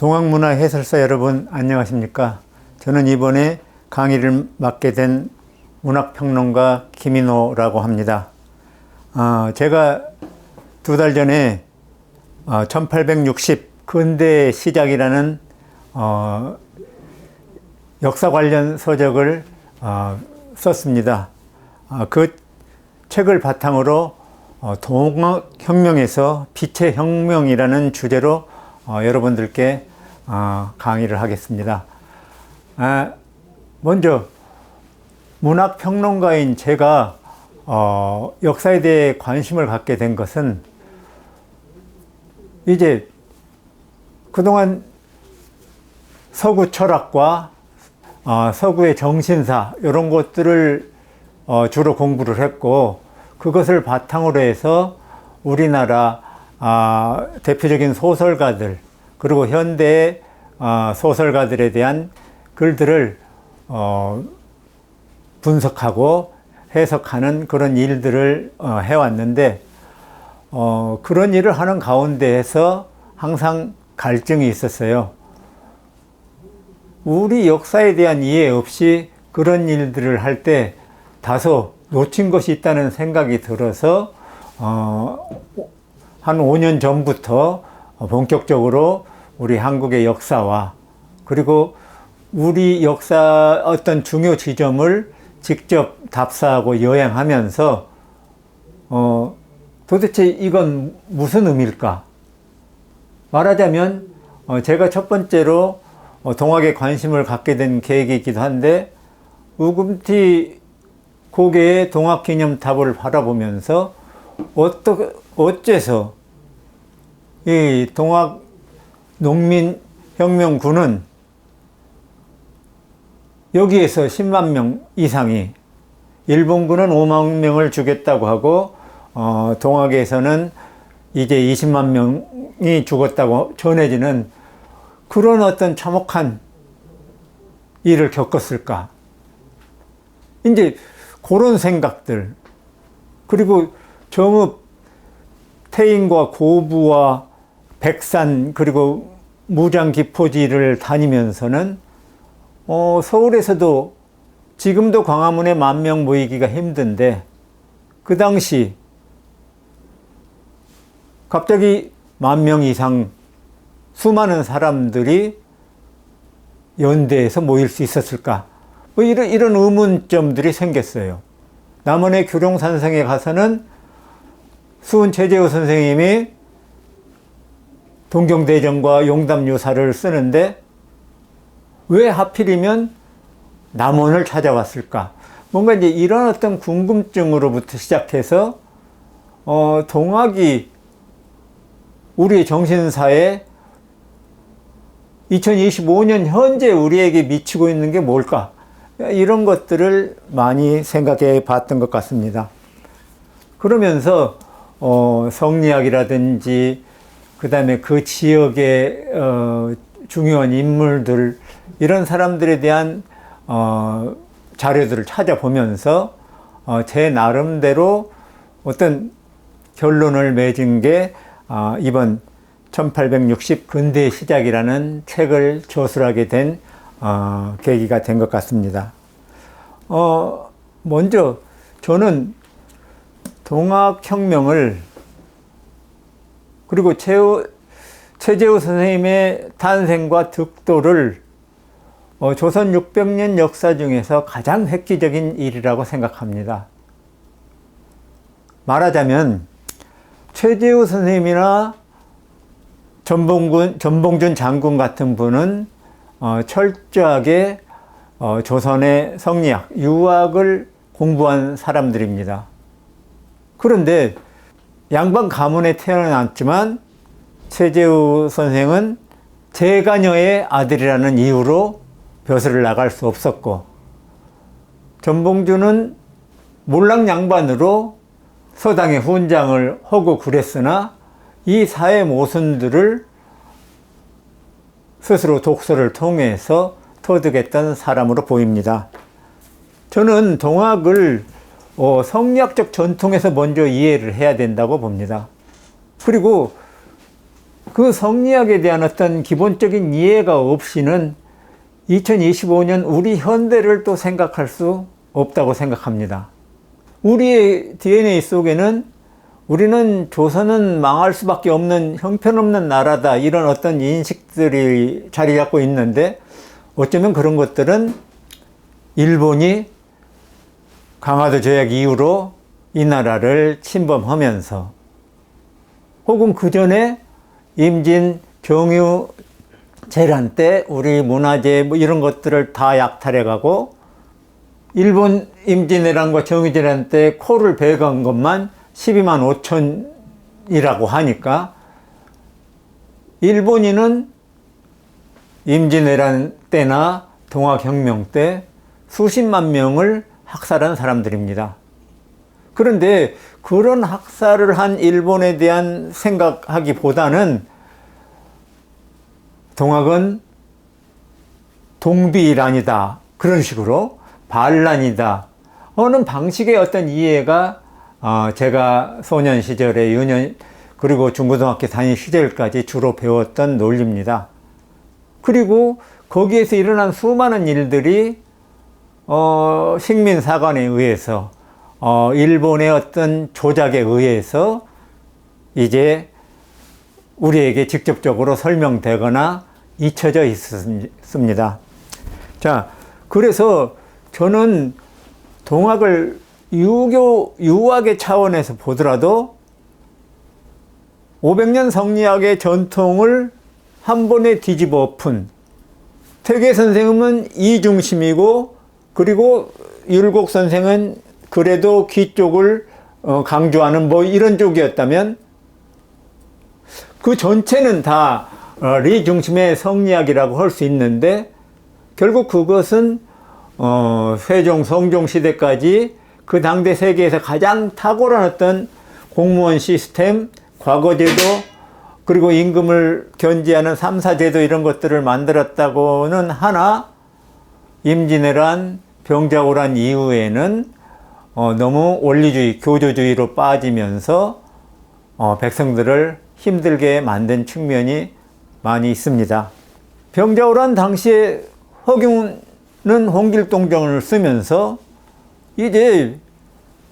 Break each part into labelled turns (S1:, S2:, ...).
S1: 동학문화 해설사 여러분 안녕하십니까? 저는 이번에 강의를 맡게 된 문학평론가 김인호라고 합니다. 제가 2달 전에 1860 근대의 시작이라는 역사 관련 서적을 썼습니다. 그 책을 바탕으로 동학혁명에서 빛의 혁명이라는 주제로 여러분들께 강의를 하겠습니다. 먼저 문학평론가인 제가 역사에 대해 관심을 갖게 된 것은 이제 그동안 서구 철학과 서구의 정신사 이런 것들을 주로 공부를 했고, 그것을 바탕으로 해서 우리나라 대표적인 소설가들 그리고 현대의 소설가들에 대한 글들을 분석하고 해석하는 그런 일들을 해왔는데, 그런 일을 하는 가운데에서 항상 갈증이 있었어요. 우리 역사에 대한 이해 없이 그런 일들을 할 때 다소 놓친 것이 있다는 생각이 들어서 한 5년 전부터 본격적으로 우리 한국의 역사와 그리고 우리 역사 어떤 중요 지점을 직접 답사하고 여행하면서 도대체 이건 무슨 의미일까? 말하자면 제가 첫 번째로 동학에 관심을 갖게 된 계기이기도 한데, 우금티 고개의 동학기념탑을 바라보면서 어째서 이 동학농민혁명군은 여기에서 10만 명 이상이, 일본군은 5만 명을 죽였다고 하고 동학에서는 이제 20만 명이 죽었다고 전해지는 그런 어떤 참혹한 일을 겪었을까? 이제 그런 생각들, 그리고 정읍 태인과 고부와 백산 그리고 무장기포지를 다니면서는 서울에서도 지금도 광화문에 10,000명 모이기가 힘든데, 그 당시 갑자기 10,000명 이상 수많은 사람들이 연대에서 모일 수 있었을까? 뭐 이런 의문점들이 생겼어요. 남원의 규룡산성에 가서는 수은 최재우 선생님이 동경대전과 용담유사를 쓰는데 왜 하필이면 남원을 찾아왔을까? 뭔가 이제 이런 어떤 궁금증으로부터 시작해서 동학이 우리의 정신사에 2025년 현재 우리에게 미치고 있는 게 뭘까? 이런 것들을 많이 생각해 봤던 것 같습니다. 그러면서 성리학이라든지 그 다음에 그 지역의 중요한 인물들, 이런 사람들에 대한 자료들을 찾아보면서 제 나름대로 어떤 결론을 맺은 게 이번 1860 근대의 시작이라는 책을 저술하게 된 계기가 된 것 같습니다. 먼저 저는 동학혁명을, 그리고 최재우 선생님의 탄생과 득도를 조선 600년 역사 중에서 가장 획기적인 일이라고 생각합니다. 말하자면 최재우 선생님이나 전봉준 장군 같은 분은 철저하게 조선의 성리학, 유학을 공부한 사람들입니다. 그런데 양반 가문에 태어났지만 최재우 선생은 재가녀의 아들이라는 이유로 벼슬을 나갈 수 없었고, 전봉준은 몰락 양반으로 서당의 훈장을 하고 그랬으나 이 사회 모순들을 스스로 독서를 통해서 터득했던 사람으로 보입니다. 저는 동학을 성리학적 전통에서 먼저 이해를 해야 된다고 봅니다. 그리고 그 성리학에 대한 어떤 기본적인 이해가 없이는 2025년 우리 현대를 또 생각할 수 없다고 생각합니다. 우리의 DNA 속에는 우리는 조선은 망할 수밖에 없는 형편없는 나라다, 이런 어떤 인식들이 자리 잡고 있는데, 어쩌면 그런 것들은 일본이 강화도 조약 이후로 이 나라를 침범하면서, 혹은 그 전에 임진, 정유 재란 때 우리 문화재 뭐 이런 것들을 다 약탈해가고, 일본 임진왜란과 정유재란 때 코를 베간 것만 12만 5천이라고 하니까, 일본인은 임진왜란 때나 동학혁명 때 수십만 명을 학살한 사람들입니다. 그런데 그런 학살을 한 일본에 대한 생각하기보다는 동학은 동비란이다, 그런 식으로 반란이다 하는 방식의 어떤 이해가 제가 소년 시절에 유년 그리고 중고등학교 다닐 시절까지 주로 배웠던 논리입니다. 그리고 거기에서 일어난 수많은 일들이 식민사관에 의해서 일본의 어떤 조작에 의해서 이제 우리에게 직접적으로 설명되거나 잊혀져 있습니다. 자, 그래서 저는 동학을 유학의 차원에서 보더라도 500년 성리학의 전통을 한 번에 뒤집어 엎은, 퇴계 선생은 이중심이고, 그리고 율곡 선생은 그래도 기 쪽을 강조하는 뭐 이런 쪽이었다면, 그 전체는 다 리 중심의 성리학이라고 할 수 있는데, 결국 그것은 세종, 성종 시대까지 그 당대 세계에서 가장 탁월한 어떤 공무원 시스템, 과거제도, 그리고 임금을 견제하는 삼사제도 이런 것들을 만들었다고는 하나, 임진왜란, 병자호란 이후에는 너무 원리주의, 교조주의로 빠지면서 백성들을 힘들게 만든 측면이 많이 있습니다. 병자호란 당시에 허균은 홍길동전을 쓰면서 이제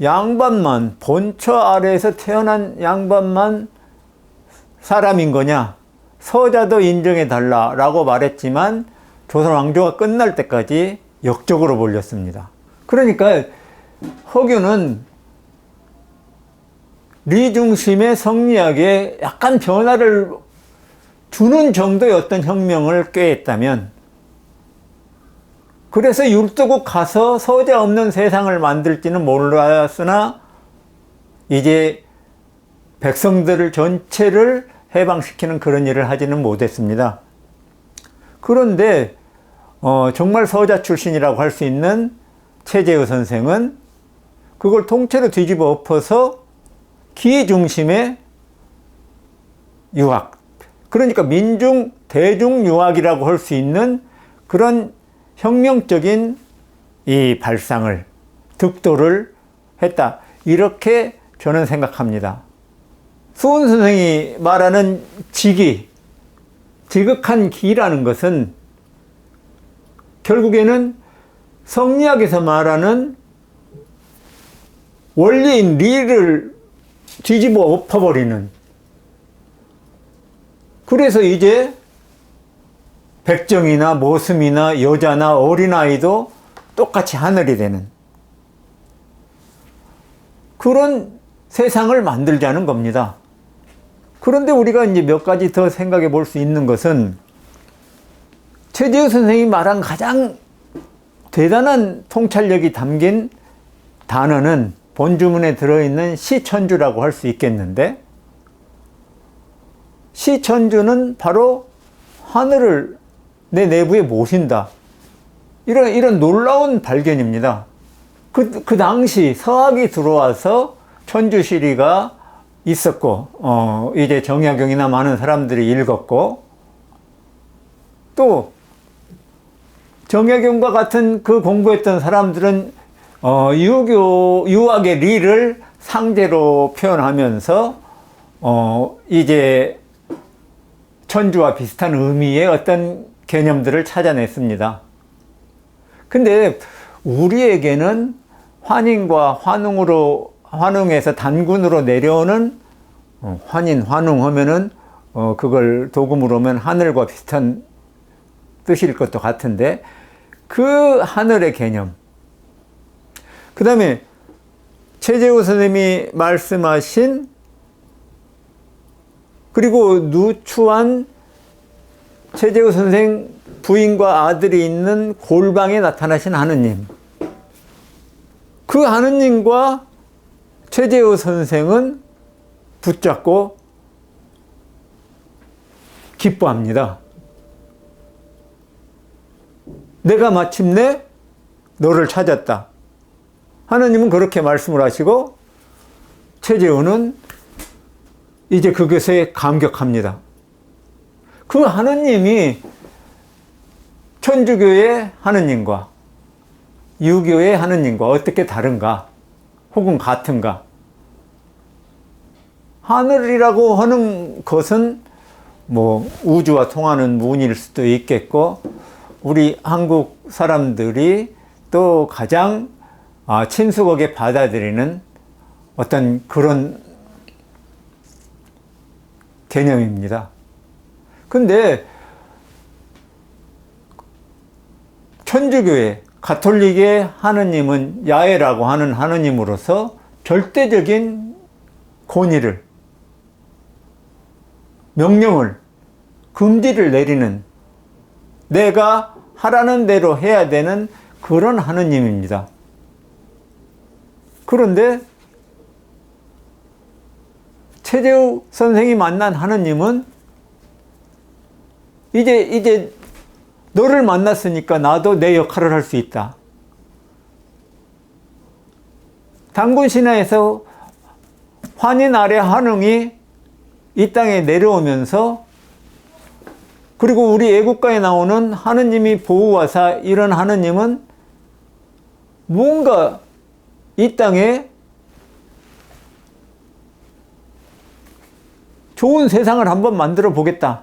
S1: 양반만, 본처 아래에서 태어난 양반만 사람인 거냐, 서자도 인정해 달라라고 말했지만 조선 왕조가 끝날 때까지 역적으로 몰렸습니다. 그러니까 허균은 리 중심의 성리학에 약간 변화를 주는 정도의 어떤 혁명을 꾀했다면, 그래서 율도국 가서 서자 없는 세상을 만들지는 몰랐으나 이제 백성들을 전체를 해방시키는 그런 일을 하지는 못했습니다. 그런데 정말 서자 출신이라고 할 수 있는 최재우 선생은 그걸 통째로 뒤집어 엎어서 기 중심의 유학, 그러니까 민중 대중 유학이라고 할 수 있는 그런 혁명적인 이 발상을, 득도를 했다, 이렇게 저는 생각합니다. 수훈 선생이 말하는 지기, 지극한 기라는 것은 결국에는 성리학에서 말하는 원리인 리를 뒤집어 엎어버리는, 그래서 이제 백정이나 모슴이나 여자나 어린아이도 똑같이 하늘이 되는 그런 세상을 만들자는 겁니다. 그런데 우리가 이제 몇 가지 더 생각해 볼 수 있는 것은, 최재우 선생이 말한 가장 대단한 통찰력이 담긴 단어는 본주문에 들어있는 시천주라고 할 수 있겠는데, 시천주는 바로 하늘을 내 내부에 모신다, 이런 놀라운 발견입니다. 그 당시 서학이 들어와서 천주시리가 있었고, 이제 정약용이나 많은 사람들이 읽었고, 또 정약용과 같은 그 공부했던 사람들은 유학의 리를 상제로 표현하면서 이제 천주와 비슷한 의미의 어떤 개념들을 찾아냈습니다. 근데 우리에게는 환인과 환웅에서 단군으로 내려오는 환인, 환웅 하면은 그걸 도금으로 하면 하늘과 비슷한 뜻일 것도 같은데 그 하늘의 개념. 그 다음에 최재우 선생님이 말씀하신 그리고 누추한 최재우 선생 부인과 아들이 있는 골방에 나타나신 하느님. 그 하느님과 최재우 선생은 붙잡고 기뻐합니다. 내가 마침내 너를 찾았다. 하느님은 그렇게 말씀을 하시고 최재우는 이제 그것에 감격합니다. 그 하느님이 천주교의 하느님과 유교의 하느님과 어떻게 다른가? 혹은 같은가? 하늘이라고 하는 것은 뭐 우주와 통하는 문일 수도 있겠고 우리 한국 사람들이 또 가장 친숙하게 받아들이는 어떤 그런 개념입니다. 근데 천주교의 가톨릭의 하느님은 야훼라고 하는 하느님으로서 절대적인 권위를, 명령을, 금지를 내리는 내가 하라는 대로 해야 되는 그런 하느님입니다. 그런데 최재우 선생이 만난 하느님은 이제 너를 만났으니까 나도 내 역할을 할 수 있다. 단군 신화에서 환인 아래 환웅이 이 땅에 내려오면서 그리고 우리 애국가에 나오는 하느님이 보호하사 이런 하느님은 뭔가 이 땅에 좋은 세상을 한번 만들어 보겠다.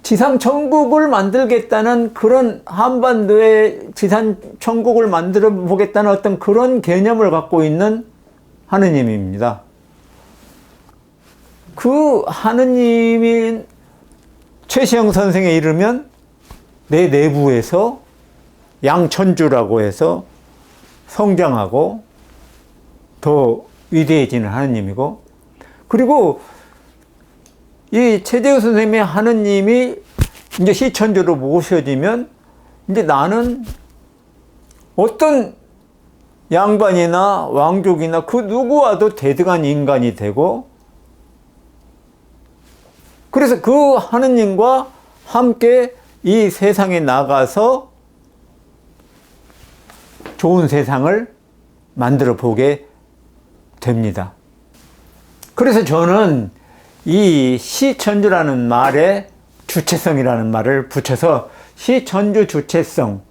S1: 지상 천국을 만들겠다는 그런 한반도의 지상 천국을 만들어 보겠다는 어떤 그런 개념을 갖고 있는 하느님입니다. 그 하느님인 최시영 선생에 이르면 내 내부에서 양천주라고 해서 성장하고 더 위대해지는 하느님이고 그리고 이 최재우 선생님의 하느님이 이제 시천주로 모셔지면 이제 나는 어떤 양반이나 왕족이나 그 누구와도 대등한 인간이 되고 그래서 그 하느님과 함께 이 세상에 나가서 좋은 세상을 만들어 보게 됩니다. 그래서 저는 이 시천주라는 말에 주체성이라는 말을 붙여서 시천주 주체성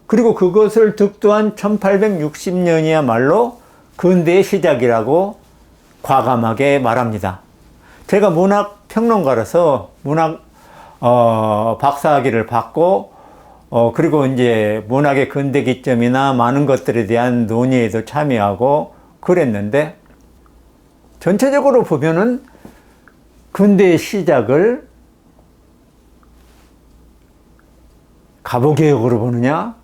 S1: 그리고 그것을 득도한 1860년이야말로 근대의 시작이라고 과감하게 말합니다. 제가 문학 평론가로서 문학 박사학위를 받고 그리고 이제 문학의 근대 기점이나 많은 것들에 대한 논의에도 참여하고 그랬는데 전체적으로 보면은 근대의 시작을 갑오개혁으로 보느냐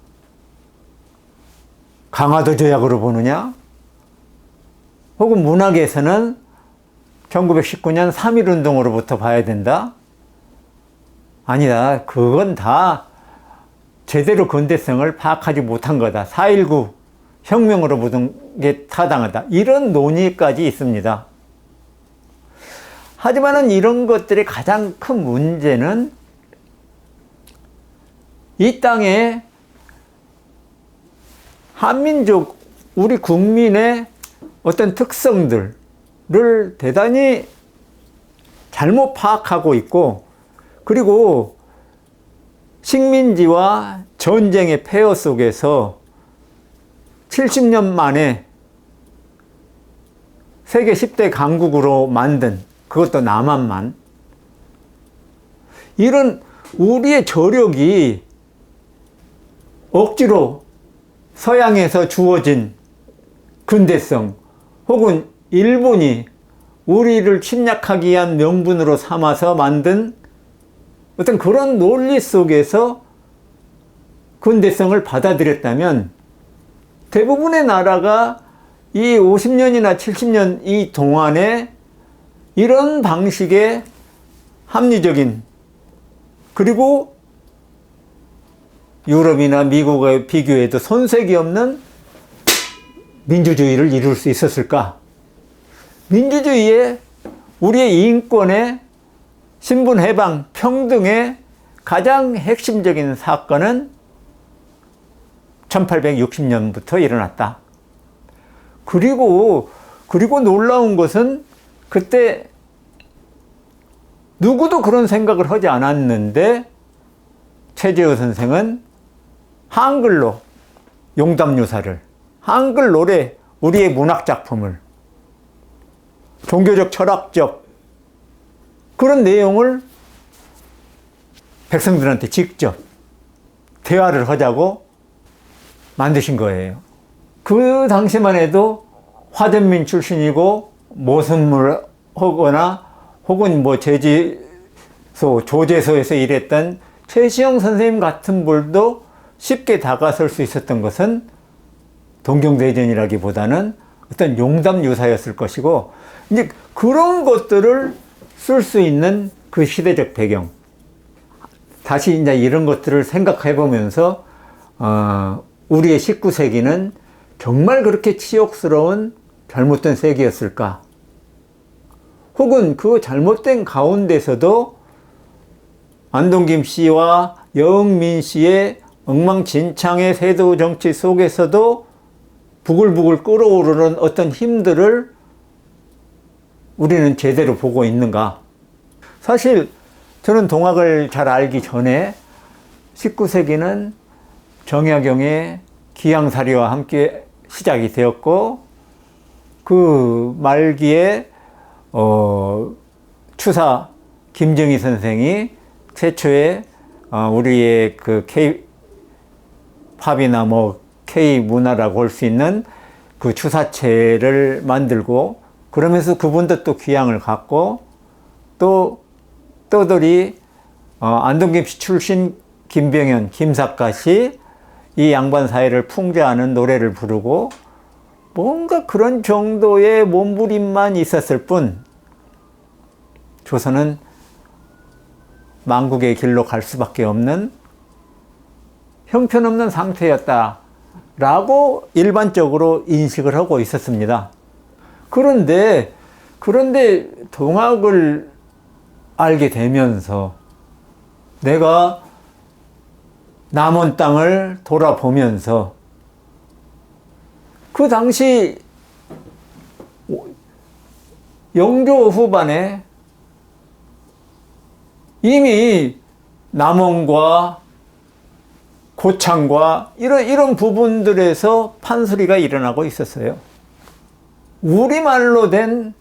S1: 강화도 조약으로 보느냐 혹은 문학에서는 1919년 3.1운동으로부터 봐야 된다? 아니다. 그건 다 제대로 근대성을 파악하지 못한 거다. 4.19 혁명으로 보던 게 타당하다. 이런 논의까지 있습니다. 하지만은 이런 것들의 가장 큰 문제는 이 땅에 한민족, 우리 국민의 어떤 특성들을 대단히 잘못 파악하고 있고 그리고 식민지와 전쟁의 폐허 속에서 70년 만에 세계 10대 강국으로 만든 그것도 남한만 이런 우리의 저력이 억지로 서양에서 주어진 근대성 혹은 일본이 우리를 침략하기 위한 명분으로 삼아서 만든 어떤 그런 논리 속에서 근대성을 받아들였다면 대부분의 나라가 이 50년이나 70년 이 동안에 이런 방식의 합리적인 그리고 유럽이나 미국에 비교해도 손색이 없는 민주주의를 이룰 수 있었을까? 민주주의에 우리의 인권의 신분 해방, 평등의 가장 핵심적인 사건은 1860년부터 일어났다. 그리고 놀라운 것은 그때 누구도 그런 생각을 하지 않았는데 최재우 선생은 한글로 용담유사를, 한글 노래, 우리의 문학작품을, 종교적, 철학적 그런 내용을 백성들한테 직접 대화를 하자고 만드신 거예요. 그 당시만 해도 화전민 출신이고 모순물 하거나 혹은 뭐 제지소, 조제소에서 일했던 최시영 선생님 같은 분도 쉽게 다가설 수 있었던 것은 동경대전이라기보다는 어떤 용담유사였을 것이고, 이제 그런 것들을 쓸 수 있는 그 시대적 배경. 다시 이제 이런 것들을 생각해 보면서, 우리의 19세기는 정말 그렇게 치욕스러운 잘못된 세기였을까? 혹은 그 잘못된 가운데서도 안동김 씨와 여흥민 씨의 엉망진창의 세도 정치 속에서도 부글부글 끓어오르는 어떤 힘들을 우리는 제대로 보고 있는가? 사실 저는 동학을 잘 알기 전에 19세기는 정약용의 기양사리와 함께 시작이 되었고, 그 말기에 추사 김정희 선생이 최초의 우리의 그 K-팝이나 뭐 K-문화라고 할 수 있는 그 추사체를 만들고, 그러면서 그분도 또 귀향을 갖고, 또 떠돌이 안동김 씨 출신 김병현, 김사카 씨 이 양반 사이를 풍자하는 노래를 부르고, 뭔가 그런 정도의 몸부림만 있었을 뿐 조선은 망국의 길로 갈 수밖에 없는 형편없는 상태였다라고 일반적으로 인식을 하고 있었습니다. 그런데 동학을 알게 되면서 내가 남원 땅을 돌아보면서 그 당시 영조 후반에 이미 남원과 고창과 이런 부분들에서 판소리가 일어나고 있었어요. 우리말로 된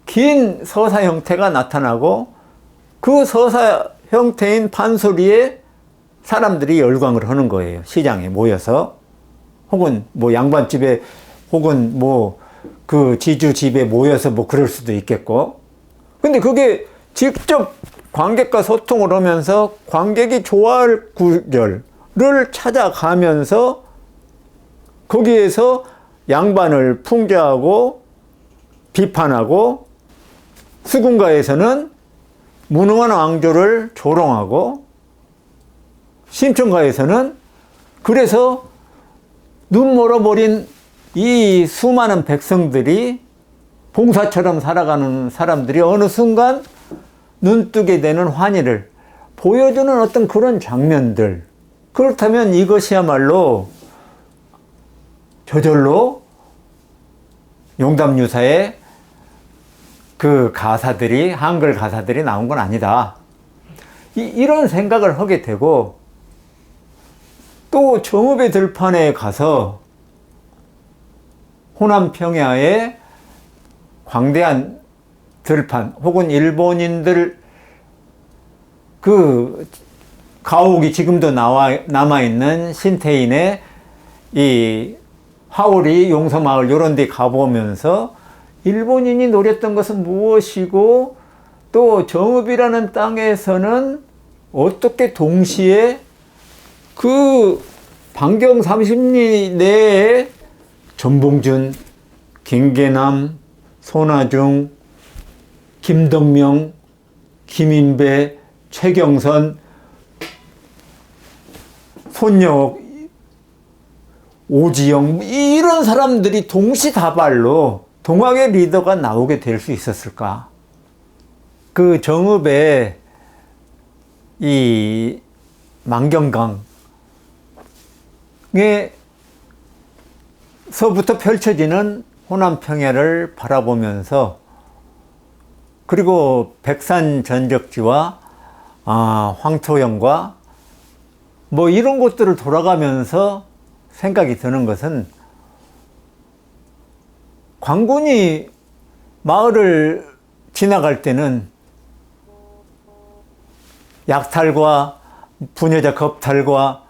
S1: 긴 서사 형태가 나타나고, 그 서사 형태인 판소리에 사람들이 열광을 하는 거예요. 시장에 모여서, 혹은 뭐 양반집에, 혹은 뭐 그 지주집에 모여서 뭐 그럴 수도 있겠고. 근데 그게 직접 관객과 소통을 하면서 관객이 좋아할 구절을 찾아가면서 거기에서 양반을 풍자하고 비판하고, 수군가에서는 무능한 왕조를 조롱하고, 심청가에서는 그래서 눈 멀어버린 이 수많은 백성들이, 봉사처럼 살아가는 사람들이 어느 순간 눈뜨게 되는 환희를 보여주는 어떤 그런 장면들. 그렇다면 이것이야말로 저절로 용담유사의 그 가사들이, 한글 가사들이 나온 건 아니다. 이런 생각을 하게 되고, 또 정읍의 들판에 가서 호남 평야의 광대한 들판, 혹은 일본인들 그 가옥이 지금도 남아있는 신태인의 이 화오리 용서마을 이런 데 가보면서 일본인이 노렸던 것은 무엇이고 또 정읍이라는 땅에서는 어떻게 동시에 그 반경 30리 내에 전봉준, 김계남, 손아중, 김덕명, 김인배, 최경선, 손여옥, 오지영 이런 사람들이 동시다발로 동학의 리더가 나오게 될 수 있었을까? 그 정읍에 이 만경강에 서부터 펼쳐지는 호남 평야를 바라보면서 그리고 백산 전적지와 황토영과 뭐 이런 곳들을 돌아가면서 생각이 드는 것은 관군이 마을을 지나갈 때는 약탈과 부녀자 겁탈과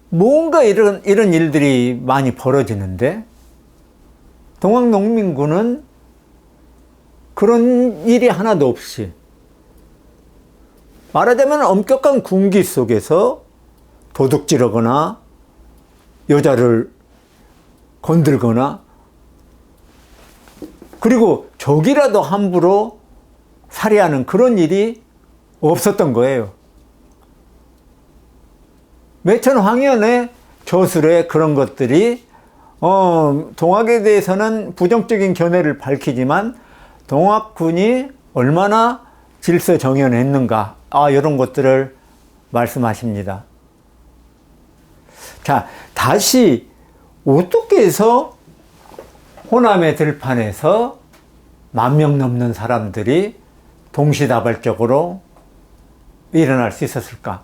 S1: 뭔가 이런 일들이 많이 벌어지는데 동학농민군은 그런 일이 하나도 없이 말하자면 엄격한 군기 속에서 도둑질하거나 여자를 건들거나 그리고 적이라도 함부로 살해하는 그런 일이 없었던 거예요. 매천 황현의 저술에 그런 것들이 동학에 대해서는 부정적인 견해를 밝히지만 동학군이 얼마나 질서정연했는가 이런 것들을 말씀하십니다. 자, 다시 어떻게 해서 호남의 들판에서 10,000명 넘는 사람들이 동시다발적으로 일어날 수 있었을까?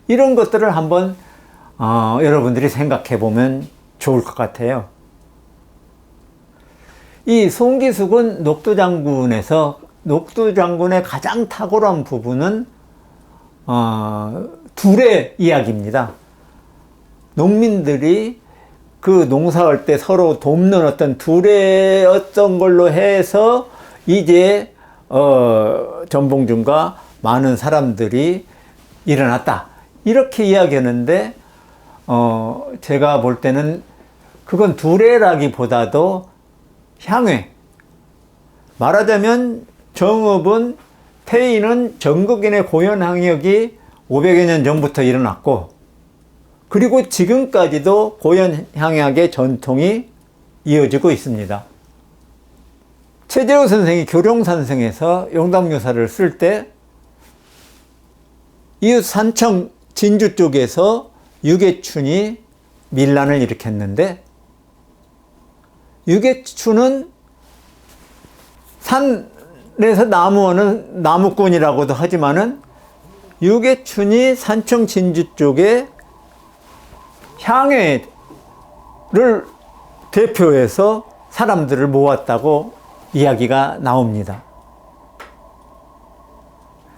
S1: 이런 것들을 한번 여러분들이 생각해 보면 좋을 것 같아요. 이 송기숙은 녹두장군의 가장 탁월한 부분은 둘의 이야기입니다. 농민들이 그 농사할 때 서로 돕는 어떤 둘의 어떤 걸로 해서 이제 전봉준과 많은 사람들이 일어났다. 이렇게 이야기하는데 제가 볼 때는 그건 두레라기보다도 향회. 말하자면 정읍은 태인은 전국인의 고연항역이 500여 년 전부터 일어났고 그리고 지금까지도 고연항역의 전통이 이어지고 있습니다. 최재호 선생이 교룡산성에서 용담묘사를 쓸 때 이웃 산청 진주 쪽에서 유계춘이 밀란을 일으켰는데 유계춘은 산에서 나무하는 나무꾼이라고도 하지만은 유계춘이 산청 진주 쪽에 향회를 대표해서 사람들을 모았다고 이야기가 나옵니다.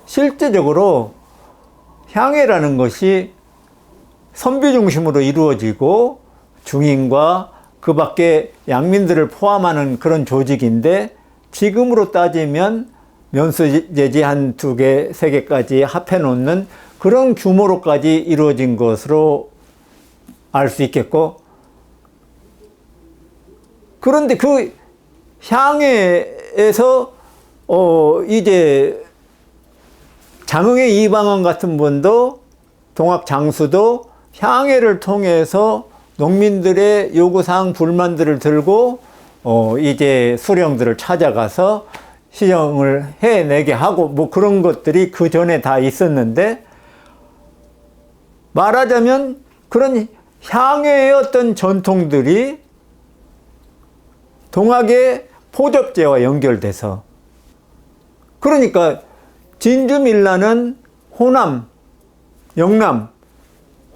S1: 실제적으로 향회라는 것이 선비 중심으로 이루어지고 중인과 그 밖에 양민들을 포함하는 그런 조직인데 지금으로 따지면 면수제지 한 2개, 3개까지 합해 놓는 그런 규모로까지 이루어진 것으로 알 수 있겠고 그런데 그 향회에서 이제 장흥의 이방원 같은 분도 동학 장수도 향회를 통해서 농민들의 요구사항 불만들을 들고 이제 수령들을 찾아가서 시정을 해내게 하고 뭐 그런 것들이 그 전에 다 있었는데 말하자면 그런 향회의 어떤 전통들이 동학의 포접제와 연결돼서 그러니까 진주밀란은 호남, 영남,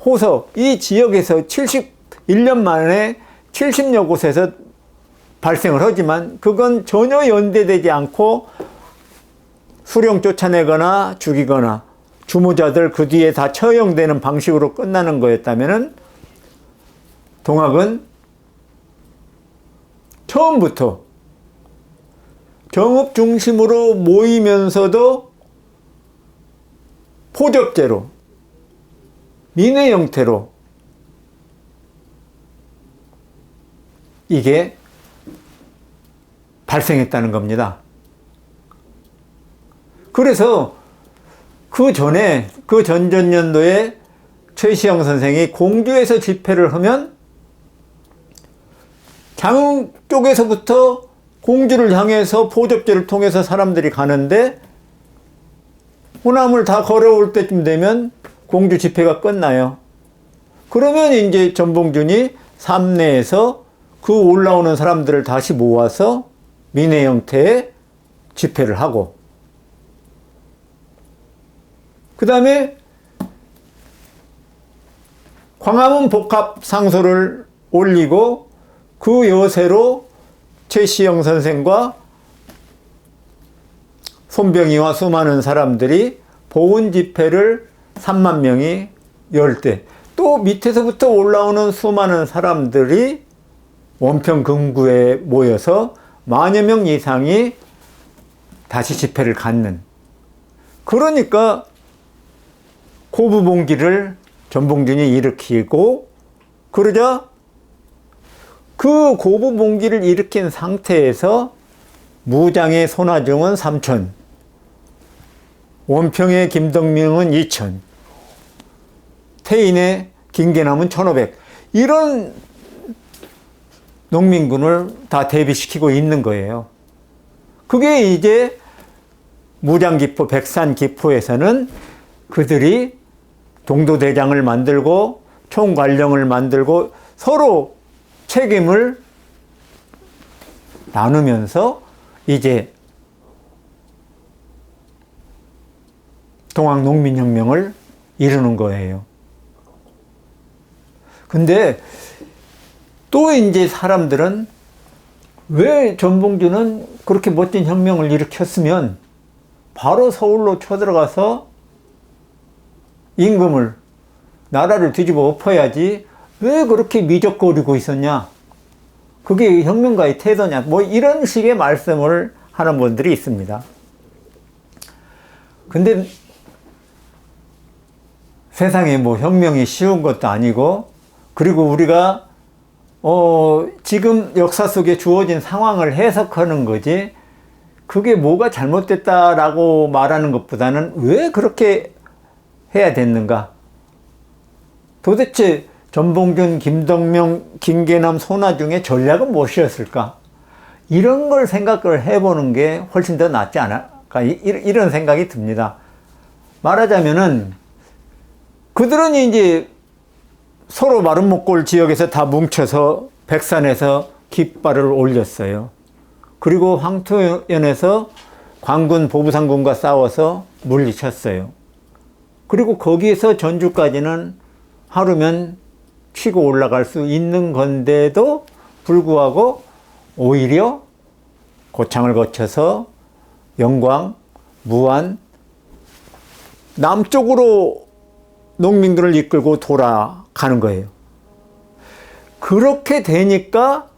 S1: 호서 이 지역에서 71년 만에 70여 곳에서 발생을 하지만 그건 전혀 연대되지 않고 수령 쫓아내거나 죽이거나 주무자들 그 뒤에 다 처형되는 방식으로 끝나는 거였다면은 동학은 처음부터 정읍 중심으로 모이면서도 포접제로 민회 형태로 이게 발생했다는 겁니다. 그래서 그 전에 그 전전년도에 최시영 선생이 공주에서 집회를 하면 장흥 쪽에서부터 공주를 향해서 포접제를 통해서 사람들이 가는데 호남을 다 걸어올 때쯤 되면 공주 집회가 끝나요. 그러면 이제 전봉준이 삼내에서 그 올라오는 사람들을 다시 모아서 민회 형태의 집회를 하고, 그 다음에 광화문 복합 상소를 올리고 그 여세로 최시영 선생과 손병희와 수많은 사람들이 보훈 집회를 3만 명이 열 때, 또 밑에서부터 올라오는 수많은 사람들이 원평 금구에 모여서 만여 명 이상이 다시 집회를 갖는, 그러니까 고부봉기를 전봉준이 일으키고, 그러자 그 고부봉기를 일으킨 상태에서 무장의 손아중은 3천, 원평의 김덕명은 2천, 태인의 김계남은 1,500, 이런 농민군을 다 대비시키고 있는 거예요. 그게 이제 무장기포, 백산기포에서는 그들이 동도대장을 만들고 총괄령을 만들고 서로 책임을 나누면서 이제 동학농민혁명을 이루는 거예요. 근데 또 이제 사람들은 왜 전봉준은 그렇게 멋진 혁명을 일으켰으면 바로 서울로 쳐들어가서 임금을, 나라를 뒤집어 엎어야지 왜 그렇게 미적거리고 있었냐, 그게 혁명가의 태도냐, 뭐 이런 식의 말씀을 하는 분들이 있습니다. 근데 세상에 뭐 혁명이 쉬운 것도 아니고, 그리고 우리가 지금 역사 속에 주어진 상황을 해석하는 거지, 그게 뭐가 잘못됐다라고 말하는 것보다는 왜 그렇게 해야 됐는가? 도대체 전봉준, 김덕명, 김계남, 손아중의 전략은 무엇이었을까? 이런 걸 생각을 해보는 게 훨씬 더 낫지 않을까? 이런 생각이 듭니다. 말하자면은 그들은 이제 서로 마름목골 지역에서 다 뭉쳐서 백산에서 깃발을 올렸어요. 그리고 황토연에서 광군 보부상군과 싸워서 물리쳤어요. 그리고 거기에서 전주까지는 하루면 치고 올라갈 수 있는 건데도 불구하고 오히려 고창을 거쳐서 영광, 무안, 남쪽으로 농민들을 이끌고 돌아가는 거예요. 그렇게 되니까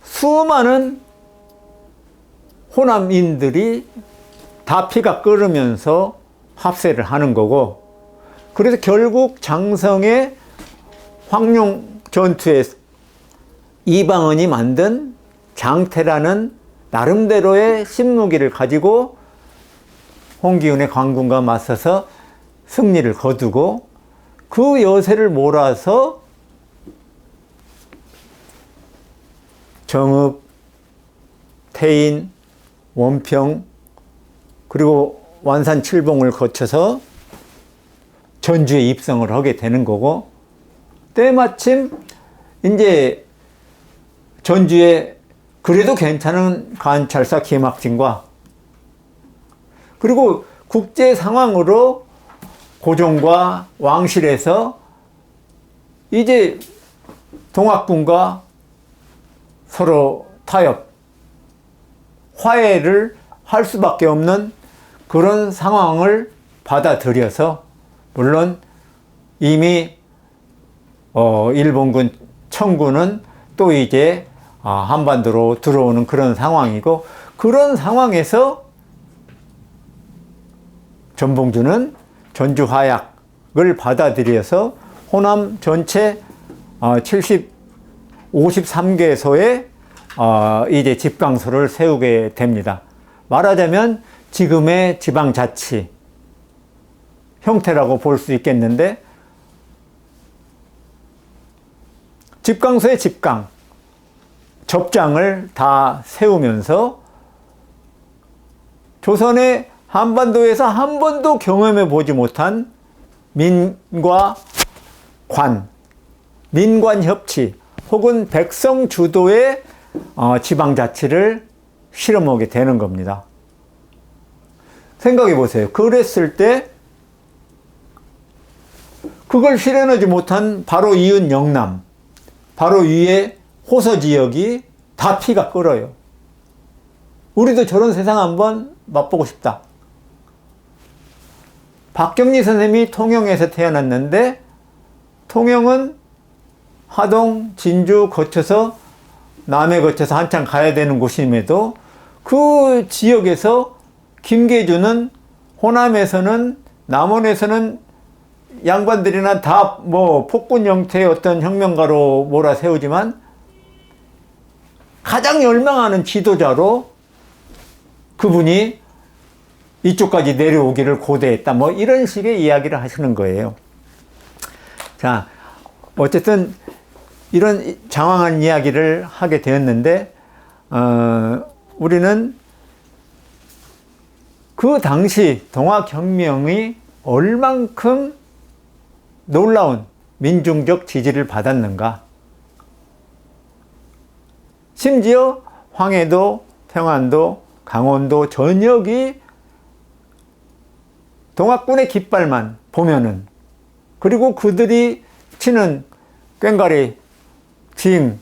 S1: 수많은 호남인들이 다 피가 끓으면서 합세를 하는 거고, 그래서 결국 장성의 황룡 전투에서 이방원이 만든 장태라는 나름대로의 신무기를 가지고 홍기훈의 광군과 맞서서 승리를 거두고, 그 여세를 몰아서 정읍, 태인, 원평, 그리고 완산 칠봉을 거쳐서 전주에 입성을 하게 되는 거고, 때마침 이제 전주에 그래도 괜찮은 관찰사 김학진과, 그리고 국제 상황으로 고종과 왕실에서 이제 동학군과 서로 타협, 화해를 할 수밖에 없는 그런 상황을 받아들여서, 물론 이미 일본군 청군은 또 이제 한반도로 들어오는 그런 상황이고, 그런 상황에서 전봉주는 전주 화약을 받아들여서 호남 전체 53개소에 이제 집강소를 세우게 됩니다. 말하자면 지금의 지방자치 형태라고 볼 수 있겠는데, 집강소의 집강, 접장을 다 세우면서 조선의 한반도에서 한 번도 경험해 보지 못한 민과 관, 민관 협치 혹은 백성 주도의 지방자치를 실험하게 되는 겁니다. 생각해 보세요. 그랬을 때 그걸 실현하지 못한 바로 이은 영남, 바로 위에 호서 지역이 다 피가 끓어요. 우리도 저런 세상 한번 맛보고 싶다. 박경리 선생님이 통영에서 태어났는데, 통영은 하동, 진주 거쳐서 남해 거쳐서 한참 가야 되는 곳임에도 그 지역에서 김계주는 호남에서는, 남원에서는 양반들이나 다 뭐 폭군 형태의 어떤 혁명가로 몰아세우지만 가장 열망하는 지도자로 그분이 이쪽까지 내려오기를 고대했다. 뭐 이런 식의 이야기를 하시는 거예요. 자, 어쨌든 이런 장황한 이야기를 하게 되었는데, 우리는 그 당시 동학혁명이 얼만큼 놀라운 민중적 지지를 받았는가. 심지어 황해도, 평안도, 강원도 전역이 동학군의 깃발만 보면은, 그리고 그들이 치는 꽹과리, 징,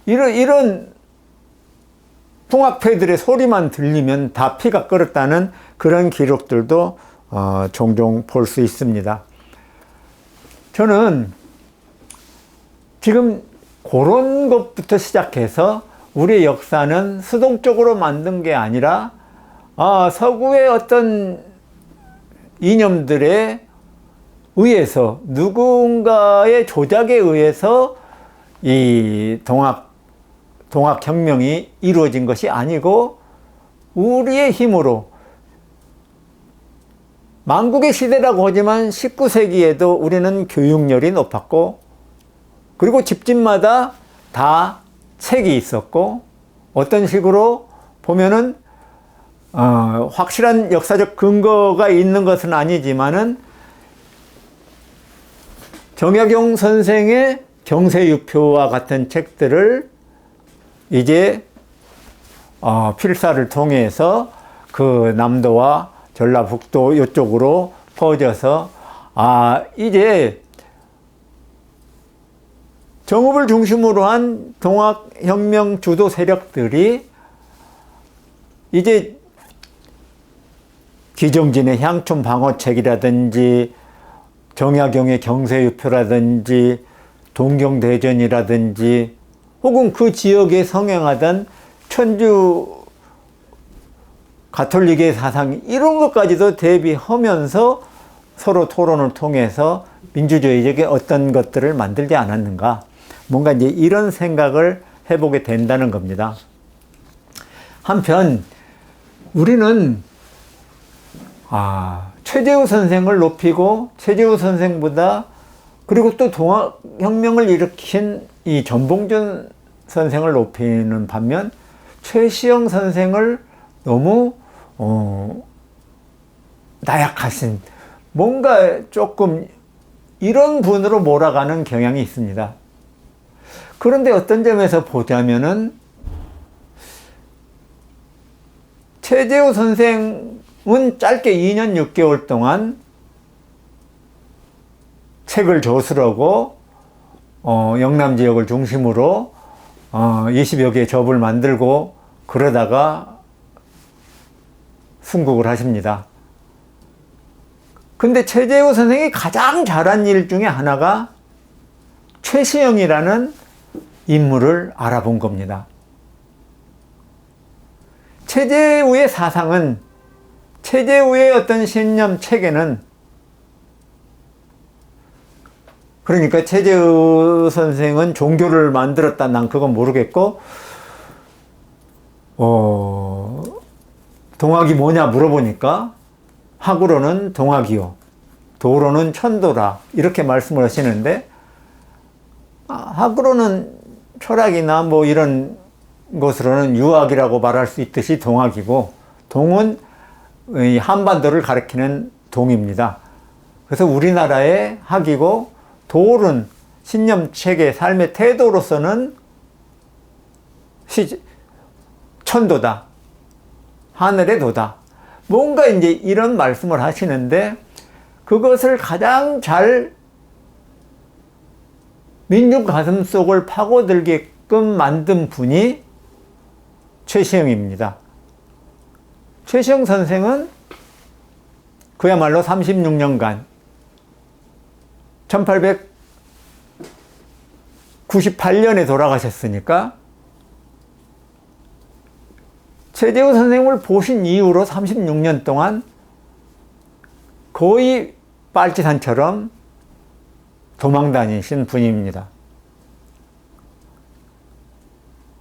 S1: 이런 통합회들의 소리만 들리면 다 피가 끓었다는 그런 기록들도 종종 볼 수 있습니다. 저는 지금 그런 것부터 시작해서 우리의 역사는 수동적으로 만든 게 아니라 서구의 어떤 이념들에 의해서, 누군가의 조작에 의해서 이 동학혁명이 이루어진 것이 아니고, 우리의 힘으로, 만국의 시대라고 하지만 19세기에도 우리는 교육열이 높았고, 그리고 집집마다 다 책이 있었고, 어떤 식으로 보면은 확실한 역사적 근거가 있는 것은 아니지만은 정약용 선생의 경세유표와 같은 책들을 이제 필사를 통해서 그 남도와 전라북도 이쪽으로 퍼져서 이제 정읍을 중심으로 한 동학혁명 주도 세력들이 이제 기정진의 향촌 방어책이라든지 정약용의 경세유표라든지 동경대전이라든지 혹은 그 지역에 성행하던 천주 가톨릭의 사상, 이런 것까지도 대비하면서 서로 토론을 통해서 민주주의적인 어떤 것들을 만들지 않았는가. 뭔가 이제 이런 생각을 해보게 된다는 겁니다. 한편 우리는 최재우 선생을 높이고, 최재우 선생보다, 그리고 또 동학혁명을 일으킨 이 전봉준 선생을 높이는 반면 최시영 선생을 너무 나약하신, 뭔가 조금 이런 분으로 몰아가는 경향이 있습니다. 그런데 어떤 점에서 보자면은 최재우 선생은 짧게 2년 6개월 동안 책을 저술하고 영남 지역을 중심으로 20여 개의 접을 만들고 그러다가 순국을 하십니다. 근데 최재우 선생이 가장 잘한 일 중에 하나가 최시영이라는 인물을 알아본 겁니다. 최재우의 사상은, 최재우의 어떤 신념 체계는, 그러니까 최재우 선생은 종교를 만들었다, 난 그건 모르겠고, 동학이 뭐냐 물어보니까 학으로는 동학이요, 도로는 천도라, 이렇게 말씀을 하시는데, 학으로는 철학이나 뭐 이런 것으로는 유학이라고 말할 수 있듯이 동학이고, 동은 한반도를 가리키는 동입니다. 그래서 우리나라의 학이고, 도는 신념 체계, 삶의 태도로서는 천도다, 하늘의 도다, 뭔가 이제 이런 말씀을 하시는데, 그것을 가장 잘 민중 가슴 속을 파고들게끔 만든 분이 최시영입니다. 최시영 선생은 그야말로 36년간 1898년에 돌아가셨으니까 최재우 선생님을 보신 이후로 36년 동안 거의 빨치산처럼 도망 다니신 분입니다.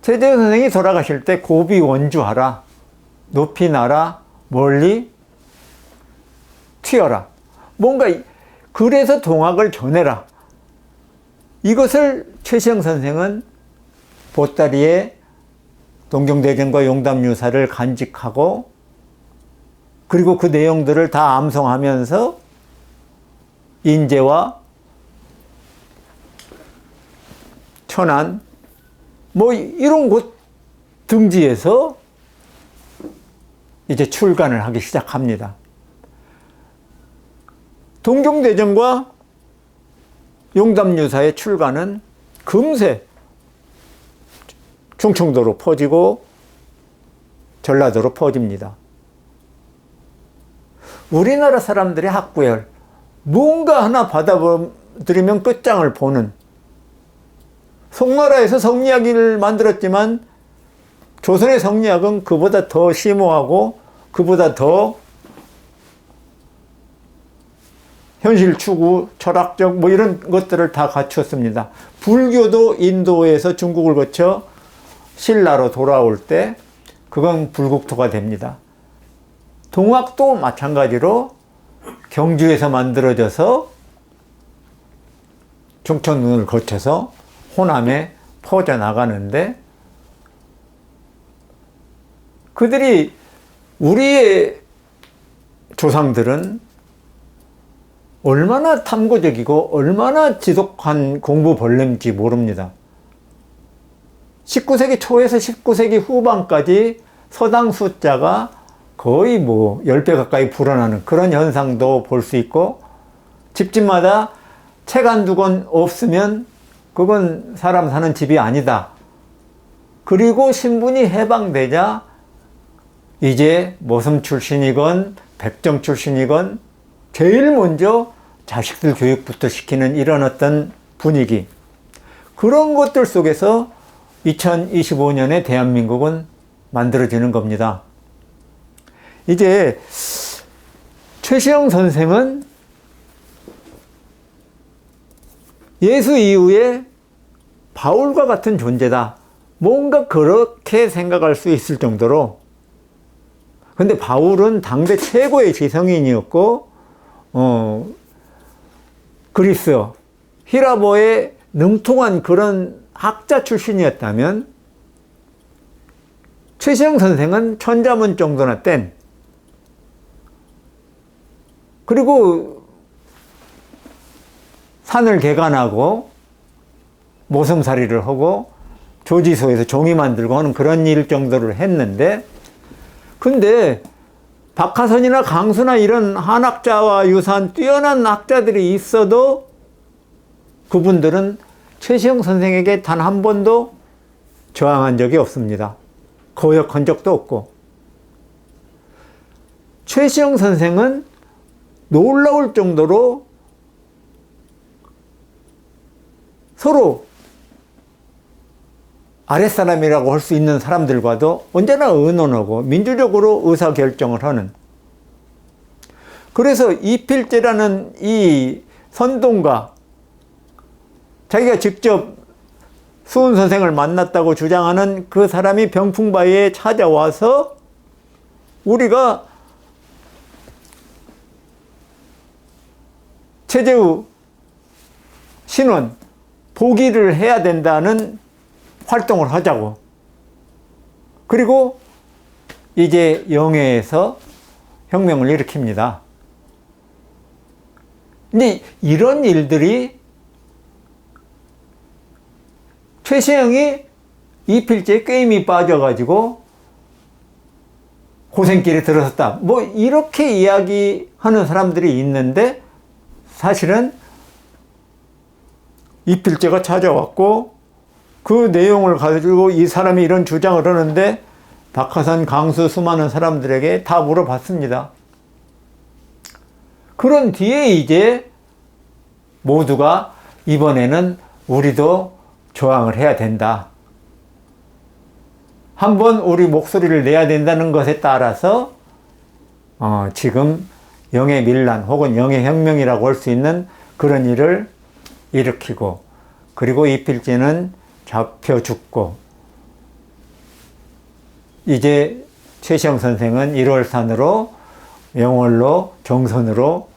S1: 최재우 선생이 돌아가실 때 고비 원주하라, 높이 나라, 멀리 튀어라, 뭔가 그래서 동학을 전해라, 이것을 최시영 선생은 보따리에 동경대전과 용담유사를 간직하고, 그리고 그 내용들을 다 암송하면서 인제와 천안 뭐 이런 곳 등지에서 이제 출간을 하기 시작합니다. 동경대전과 용담유사의 출간은 금세 충청도로 퍼지고 전라도로 퍼집니다. 우리나라 사람들의 학구열, 뭔가 하나 받아들이면 끝장을 보는, 송나라에서 성리학을 만들었지만 조선의 성리학은 그보다 더 심오하고 그보다 더 현실 추구, 철학적 뭐 이런 것들을 다 갖추었습니다. 불교도 인도에서 중국을 거쳐 신라로 돌아올 때 그건 불국토가 됩니다. 동학도 마찬가지로 경주에서 만들어져서 충청도를 거쳐서 호남에 퍼져나가는데, 그들이, 우리의 조상들은 얼마나 탐구적이고 얼마나 지독한 공부벌레인지 모릅니다. 19세기 초에서 19세기 후반까지 서당 숫자가 거의 뭐 10배 가까이 불어나는 그런 현상도 볼 수 있고, 집집마다 책 한두 권 없으면 그건 사람 사는 집이 아니다. 그리고 신분이 해방되자 이제 모섬 출신이건 백정 출신이건 제일 먼저 자식들 교육부터 시키는 이런 어떤 분위기, 그런 것들 속에서 2025년에 대한민국은 만들어지는 겁니다. 이제 최시영 선생은 예수 이후에 바울과 같은 존재다, 뭔가 그렇게 생각할 수 있을 정도로. 근데 바울은 당대 최고의 지성인이었고, 그리스, 히라보에 능통한 그런 학자 출신이었다면, 최시영 선생은 천자문 정도나 뗀, 그리고 산을 개간하고 모성살이를 하고 조지소에서 종이 만들고 하는 그런 일 정도를 했는데, 근데 박하선이나 강수나 이런 한학자와 유사한 뛰어난 학자들이 있어도 그분들은 최시영 선생에게 단 한 번도 저항한 적이 없습니다. 거역한 적도 없고, 최시영 선생은 놀라울 정도로 서로 아랫사람이라고 할 수 있는 사람들과도 언제나 의논하고 민주적으로 의사결정을 하는, 그래서 이필재라는 이 선동가, 자기가 직접 수은 선생을 만났다고 주장하는 그 사람이 병풍바위에 찾아와서 우리가 최재우 신원 포기를 해야 된다는 활동을 하자고. 그리고 이제 영해에서 혁명을 일으킵니다. 근데 이런 일들이 최시영이 이필재의 게임이 빠져가지고 고생길에 들어섰다, 뭐 이렇게 이야기하는 사람들이 있는데, 사실은 이필재가 찾아왔고 그 내용을 가지고 이 사람이 이런 주장을 하는데 박하선, 강수, 수많은 사람들에게 다 물어봤습니다. 그런 뒤에 이제 모두가 이번에는 우리도 저항을 해야 된다, 한번 우리 목소리를 내야 된다는 것에 따라서 지금 영해 밀란 혹은 영해 혁명이라고 할 수 있는 그런 일을 일으키고, 그리고 이필재는 잡혀 죽고, 이제 최시영 선생은 1월산으로 영월로 정선으로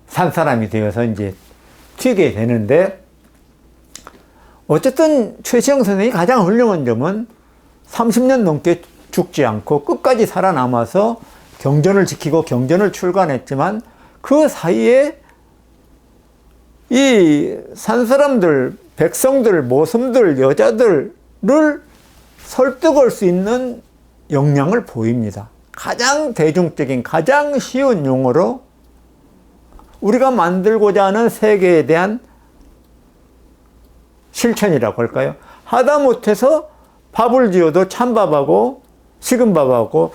S1: 산 사람이 되어서 이제 튀게 되는데, 어쨌든 최시영 선생이 가장 훌륭한 점은 30년 넘게 죽지 않고 끝까지 살아남아서 경전을 지키고 경전을 출간했지만, 그 사이에 이 산 사람들, 백성들, 모섬들, 여자들을 설득할 수 있는 역량을 보입니다. 가장 대중적인, 가장 쉬운 용어로 우리가 만들고자 하는 세계에 대한 실천이라고 할까요? 하다못해서 밥을 지어도 찬밥하고 식은밥하고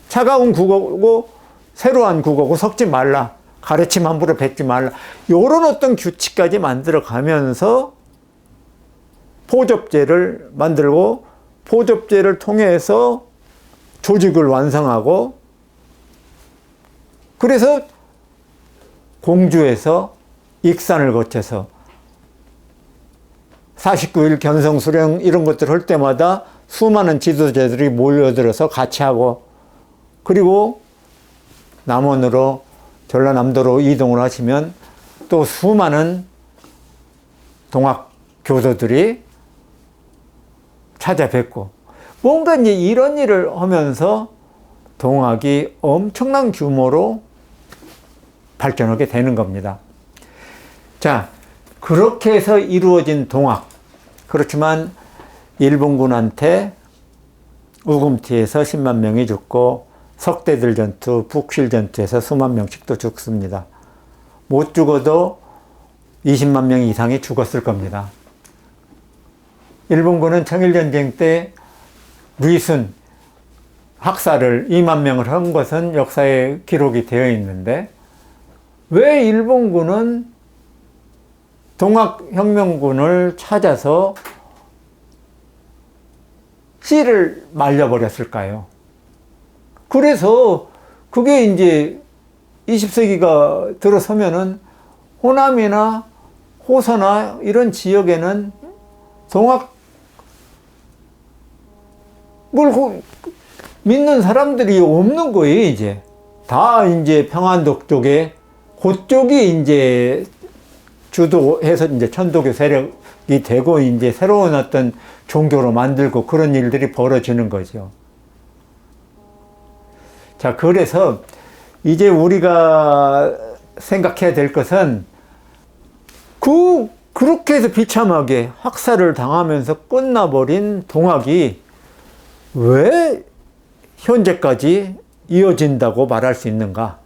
S1: 차가운 국어고 새로운 국어고 섞지 말라, 가르침 함부로 뱉지 말라, 이런 어떤 규칙까지 만들어 가면서 포접제를 만들고, 포접제를 통해서 조직을 완성하고, 그래서 공주에서 익산을 거쳐서 49일 견성 수령 이런 것들 할 때마다 수많은 지도자들이 몰려들어서 같이 하고, 그리고 남원으로 전라남도로 이동을 하시면 또 수많은 동학 교도들이 찾아뵙고, 뭔가 이제 이런 일을 하면서 동학이 엄청난 규모로 발전하게 되는 겁니다. 자, 그렇게 해서 이루어진 동학. 그렇지만 일본군한테 우금티에서 10만 명이 죽고, 석대들 전투, 북실 전투에서 수만 명씩 또 죽습니다. 못 죽어도 20만 명 이상이 죽었을 겁니다. 일본군은 청일전쟁 때 루이순 학살을 2만 명을 한 것은 역사에 기록이 되어 있는데, 왜 일본군은 동학혁명군을 찾아서 씨를 말려버렸을까요? 그래서 그게 이제 20세기가 들어서면은 호남이나 호서나 이런 지역에는 동학을 믿는 사람들이 없는 거예요, 이제. 다 이제 평안도 쪽에, 그쪽이 이제 주도해서 이제 천도교 세력이 되고, 이제 새로운 어떤 종교로 만들고 그런 일들이 벌어지는 거죠. 자, 그래서 이제 우리가 생각해야 될 것은 그렇게 해서 비참하게 학살을 당하면서 끝나버린 동학이 왜 현재까지 이어진다고 말할 수 있는가?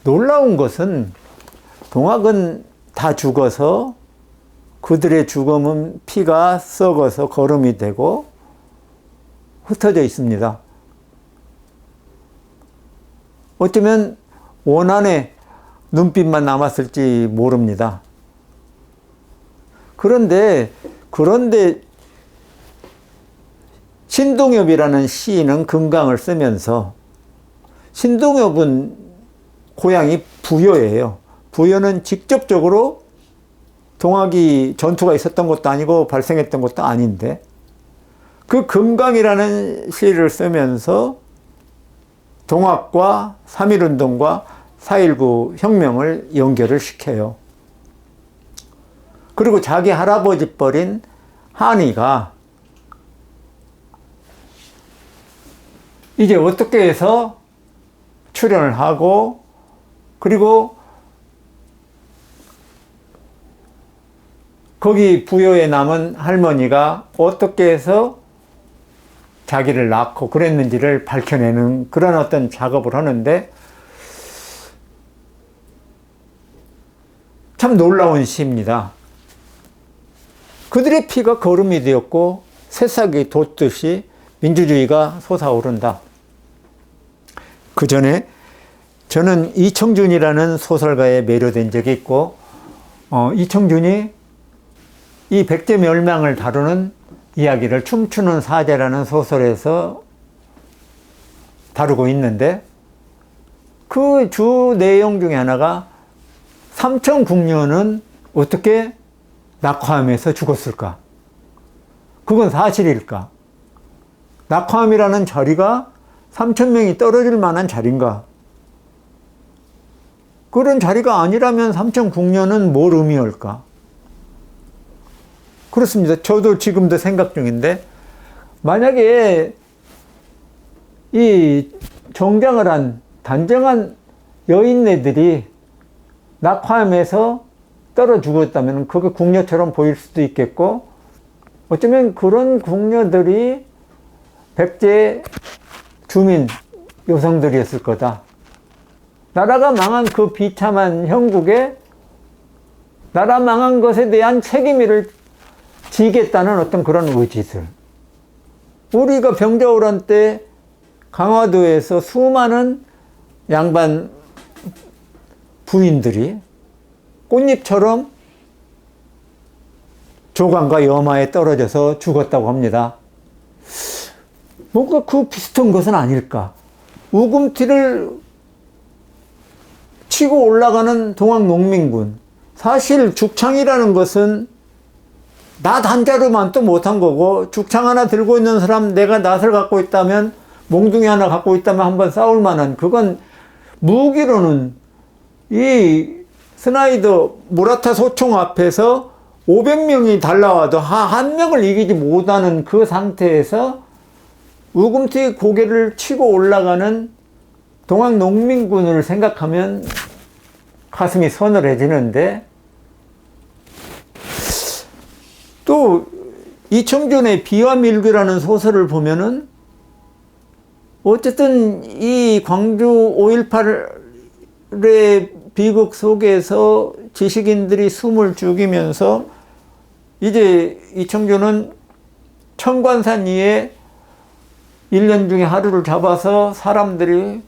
S1: 놀라운 것은 동학은 다 죽어서 그들의 죽음은 피가 썩어서 거름이 되고 흩어져 있습니다. 어쩌면 원한의 눈빛만 남았을지 모릅니다. 그런데 신동엽이라는 시인은 금강을 쓰면서, 신동엽은 고향이 부여예요. 부여는 직접적으로 동학이 전투가 있었던 것도 아니고 발생했던 것도 아닌데, 그 금강이라는 시를 쓰면서 동학과 3.1운동과 4.19 혁명을 연결을 시켜요. 그리고 자기 할아버지 뻘인 한이가 이제 어떻게 해서 출연을 하고, 그리고 거기 부여에 남은 할머니가 어떻게 해서 자기를 낳고 그랬는지를 밝혀내는 그런 어떤 작업을 하는데, 참 놀라운 시입니다. 그들의 피가 거름이 되었고 새싹이 돋듯이 민주주의가 솟아오른다. 그 전에 저는 이청준이라는 소설가에 매료된 적이 있고, 이청준이 이 백제멸망을 다루는 이야기를 춤추는 사제라는 소설에서 다루고 있는데, 그 주 내용 중에 하나가 삼천궁녀는 어떻게 낙화암에서 죽었을까? 그건 사실일까? 낙화암이라는 자리가 3,000명이 떨어질 만한 자리인가? 그런 자리가 아니라면 삼천궁녀는 뭘 의미할까? 그렇습니다. 저도 지금도 생각 중인데, 만약에 이 정장을 한 단정한 여인네들이 낙화암에서 떨어 죽었다면 그게 궁녀처럼 보일 수도 있겠고, 어쩌면 그런 궁녀들이 백제 주민 여성들이었을 거다. 나라가 망한 그 비참한 형국에 나라 망한 것에 대한 책임을 지겠다는 어떤 그런 의지들. 우리가 병자호란 때 강화도에서 수많은 양반 부인들이 꽃잎처럼 조강과 여마에 떨어져서 죽었다고 합니다. 뭔가 그 비슷한 것은 아닐까. 우금티를 치고 올라가는 동학농민군. 사실 죽창이라는 것은 낫 한자루만 또 못한 거고, 죽창 하나 들고 있는 사람, 내가 낫을 갖고 있다면, 몽둥이 하나 갖고 있다면 한번 싸울 만한, 그건 무기로는 이 스나이더 무라타 소총 앞에서 500명이 달라와도 한 명을 이기지 못하는 그 상태에서 우금티 고개를 치고 올라가는 동학 농민군을 생각하면 가슴이 서늘해지는데, 또 이청준의 비와 밀교라는 소설을 보면은 어쨌든 이 광주 5.18의 비극 속에서 지식인들이 숨을 죽이면서 이제 이청준은 청관산 위에 1년 중에 하루를 잡아서 사람들이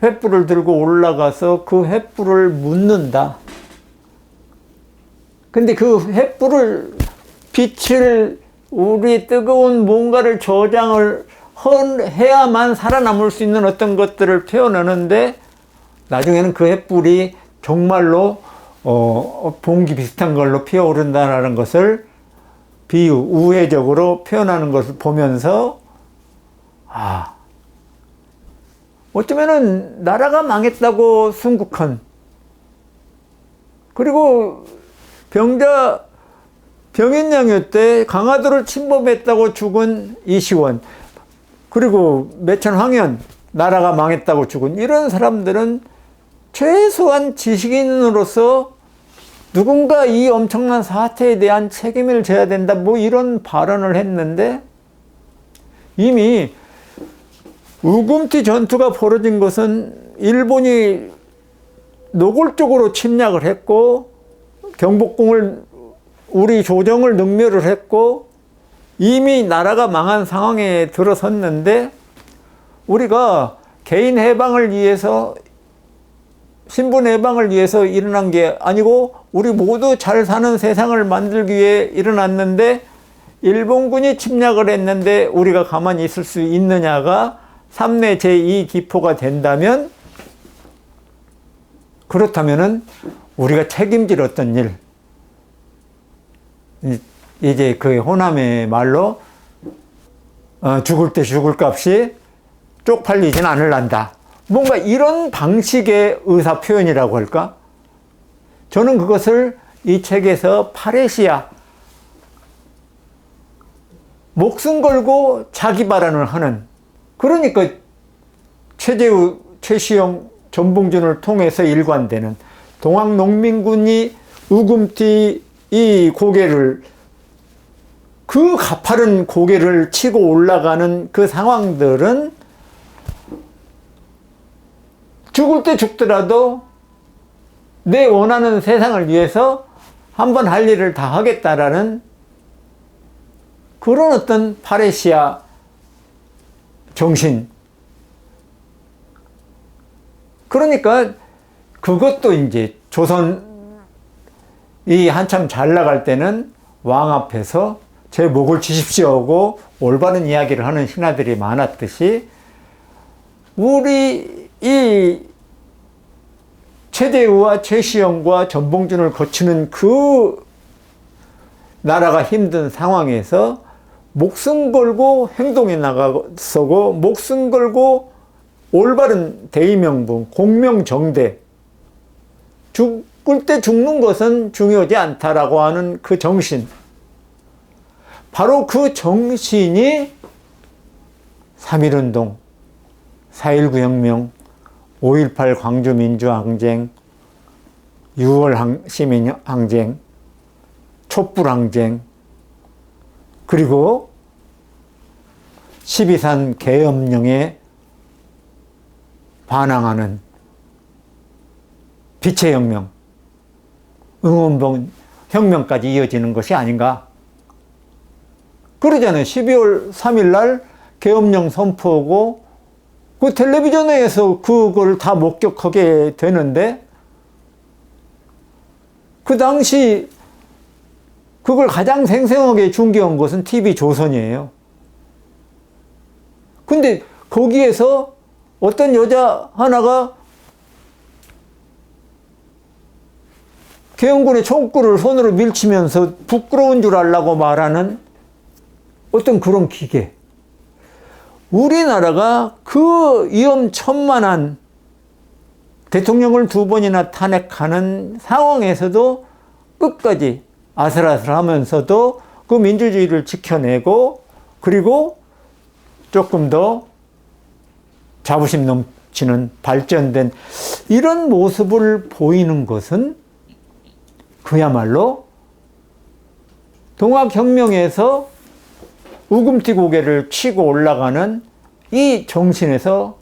S1: 횃불을 들고 올라가서 그 횃불을 묻는다. 근데 그 횃불을, 빛을, 우리 뜨거운 뭔가를 저장을 해야만 살아남을 수 있는 어떤 것들을 표현하는데, 나중에는 그 횃불이 정말로 봉기 비슷한 걸로 피어오른다는 것을 비유, 우회적으로 표현하는 것을 보면서, 어쩌면은 나라가 망했다고 순국한, 그리고 병인양요 때 강화도를 침범했다고 죽은 이시원, 그리고 매천 황현, 나라가 망했다고 죽은 이런 사람들은 최소한 지식인으로서 누군가 이 엄청난 사태에 대한 책임을 져야 된다, 뭐 이런 발언을 했는데, 이미 우금티 전투가 벌어진 것은 일본이 노골적으로 침략을 했고, 경복궁을, 우리 조정을 능멸을 했고, 이미 나라가 망한 상황에 들어섰는데, 우리가 개인 해방을 위해서, 신분 해방을 위해서 일어난 게 아니고 우리 모두 잘 사는 세상을 만들기 위해 일어났는데, 일본군이 침략을 했는데 우리가 가만히 있을 수 있느냐가 3내 제2 기포가 된다면, 그렇다면은 우리가 책임질 어떤 일, 이제 그 호남의 말로 죽을 때 죽을 값이 쪽팔리진 않을란다. 뭔가 이런 방식의 의사 표현이라고 할까? 저는 그것을 이 책에서 파레시아, 목숨 걸고 자기 발언을 하는, 그러니까 최재우, 최시영, 전봉준을 통해서 일관되는 동학농민군이 우금티 이 고개를, 그 가파른 고개를 치고 올라가는 그 상황들은 죽을 때 죽더라도 내 원하는 세상을 위해서 한번 할 일을 다 하겠다라는 그런 어떤 파레시아 정신. 그러니까 그것도 이제 조선이 한참 잘 나갈 때는 왕 앞에서 제 목을 치십시오 하고 올바른 이야기를 하는 신하들이 많았듯이, 우리 이 최대우와 최시영과 전봉준을 거치는 그 나라가 힘든 상황에서 목숨 걸고 행동에 나가서고, 목숨 걸고 올바른 대의명분, 공명정대, 죽을 때 죽는 것은 중요하지 않다라고 하는 그 정신, 바로 그 정신이 3.1운동, 4.19 혁명, 5.18 광주민주항쟁, 6월 시민항쟁, 촛불항쟁, 그리고 12.3 계엄령에 반항하는 빛의 혁명, 응원봉 혁명까지 이어지는 것이 아닌가. 그러잖아요. 12월 3일 날 계엄령 선포하고 그 텔레비전에서 그걸 다 목격하게 되는데, 그 당시 그걸 가장 생생하게 중계한 것은 TV조선이에요. 근데 거기에서 어떤 여자 하나가 계엄군의 총구를 손으로 밀치면서 부끄러운 줄 알라고 말하는 어떤 그런 기계. 우리나라가 그 위험천만한 대통령을 2번이나 탄핵하는 상황에서도 끝까지 아슬아슬하면서도 그 민주주의를 지켜내고, 그리고 조금 더 자부심 넘치는 발전된 이런 모습을 보이는 것은 그야말로 동학혁명에서 우금티 고개를 치고 올라가는 이 정신에서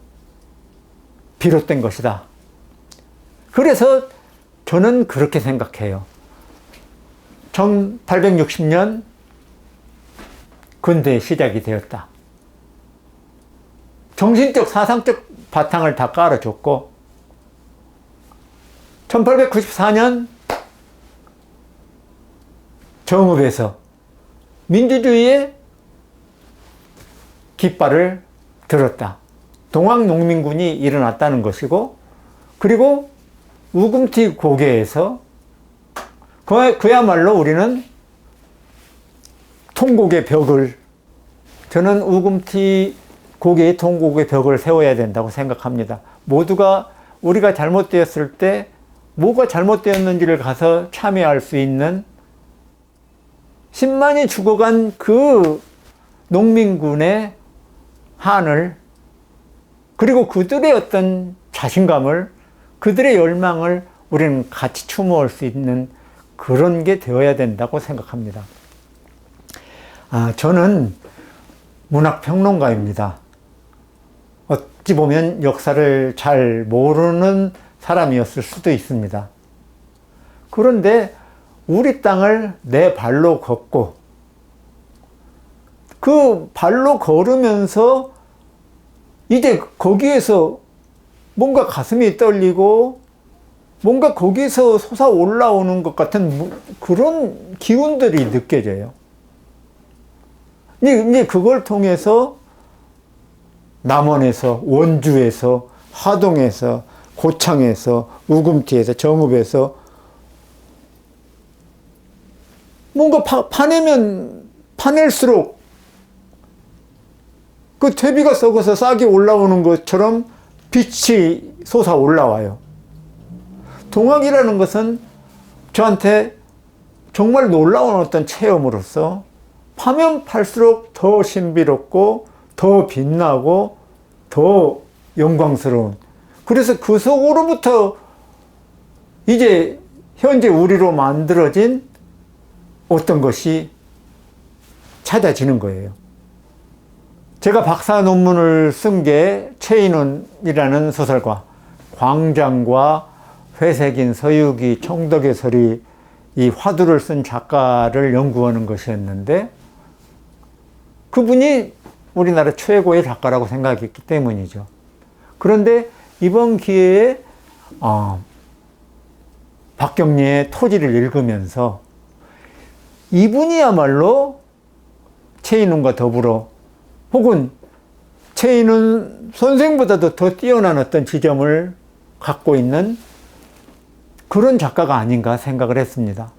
S1: 비롯된 것이다. 그래서 저는 그렇게 생각해요. 1860년 근대의 시작이 되었다. 정신적, 사상적 바탕을 다 깔아줬고, 1894년 정읍에서 민주주의의 깃발을 들었다. 동학농민군이 일어났다는 것이고, 그리고 우금티 고개에서 그야말로 우리는 통곡의 벽을, 저는 우금티 고개의 통곡의 벽을 세워야 된다고 생각합니다. 모두가 우리가 잘못되었을 때 뭐가 잘못되었는지를 가서 참여할 수 있는, 10만이 죽어간 그 농민군의 한을, 그리고 그들의 어떤 자신감을, 그들의 열망을 우리는 같이 추모할 수 있는 그런 게 되어야 된다고 생각합니다. 저는 문학평론가입니다. 어찌 보면 역사를 잘 모르는 사람이었을 수도 있습니다. 그런데 우리 땅을 내 발로 걷고, 그 발로 걸으면서 이제 거기에서 뭔가 가슴이 떨리고 뭔가 거기서 솟아올라오는 것 같은 그런 기운들이 느껴져요. 이제 그걸 통해서 남원에서, 원주에서, 하동에서, 고창에서, 우금티에서, 정읍에서 뭔가 파내면 파낼수록 그 퇴비가 썩어서 싹이 올라오는 것처럼 빛이 솟아 올라와요. 동학이라는 것은 저한테 정말 놀라운 어떤 체험으로서 파면 팔수록 더 신비롭고 더 빛나고 더 영광스러운, 그래서 그 속으로부터 이제 현재 우리로 만들어진 어떤 것이 찾아지는 거예요. 제가 박사 논문을 쓴 게 최인원이라는 소설가, 광장과 회색인 서유기, 청덕의 서리, 이 화두를 쓴 작가를 연구하는 것이었는데 그분이 우리나라 최고의 작가라고 생각했기 때문이죠. 그런데 이번 기회에 박경리의 토지를 읽으면서 이분이야말로 최인원과 더불어 혹은 최인원 선생보다도 더 뛰어난 어떤 지점을 갖고 있는 그런 작가가 아닌가 생각을 했습니다.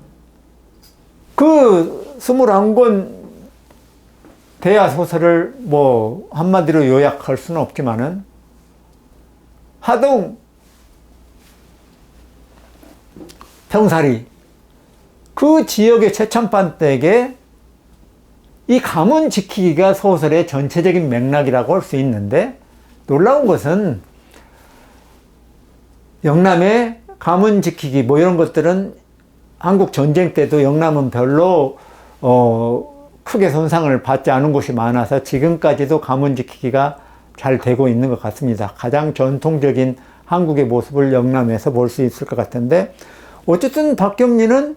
S1: 그 21권 대야 소설을 뭐 한마디로 요약할 수는 없지만은 하동, 평사리 그 지역의 최참판댁에 이 가문 지키기가 소설의 전체적인 맥락이라고 할 수 있는데, 놀라운 것은 영남의 가문 지키기 뭐 이런 것들은 한국 전쟁 때도 영남은 별로 크게 손상을 받지 않은 곳이 많아서 지금까지도 가문 지키기가 잘 되고 있는 것 같습니다. 가장 전통적인 한국의 모습을 영남에서 볼 수 있을 것 같은데, 어쨌든 박경리는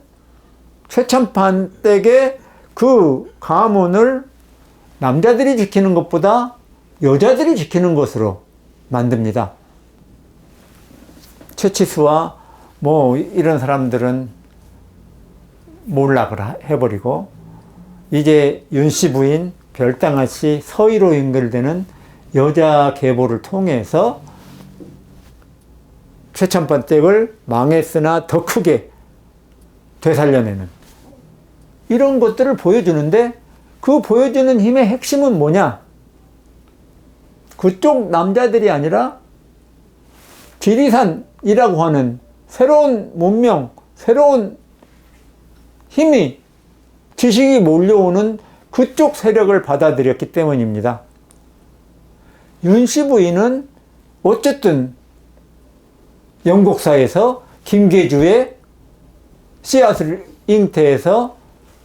S1: 최참판댁의 그 가문을 남자들이 지키는 것보다 여자들이 지키는 것으로 만듭니다. 최치수와 뭐 이런 사람들은 몰락을 해버리고 이제 윤씨 부인 별당아씨 서희로 연결되는 여자 계보를 통해서 최참판댁을 망했으나 더 크게 되살려내는 이런 것들을 보여주는데, 그 보여주는 힘의 핵심은 뭐냐? 그쪽 남자들이 아니라 지리산이라고 하는 새로운 문명, 새로운 힘이, 지식이 몰려오는 그쪽 세력을 받아들였기 때문입니다. 윤씨 부인은 어쨌든 영국사에서 김계주의 씨앗을 잉태해서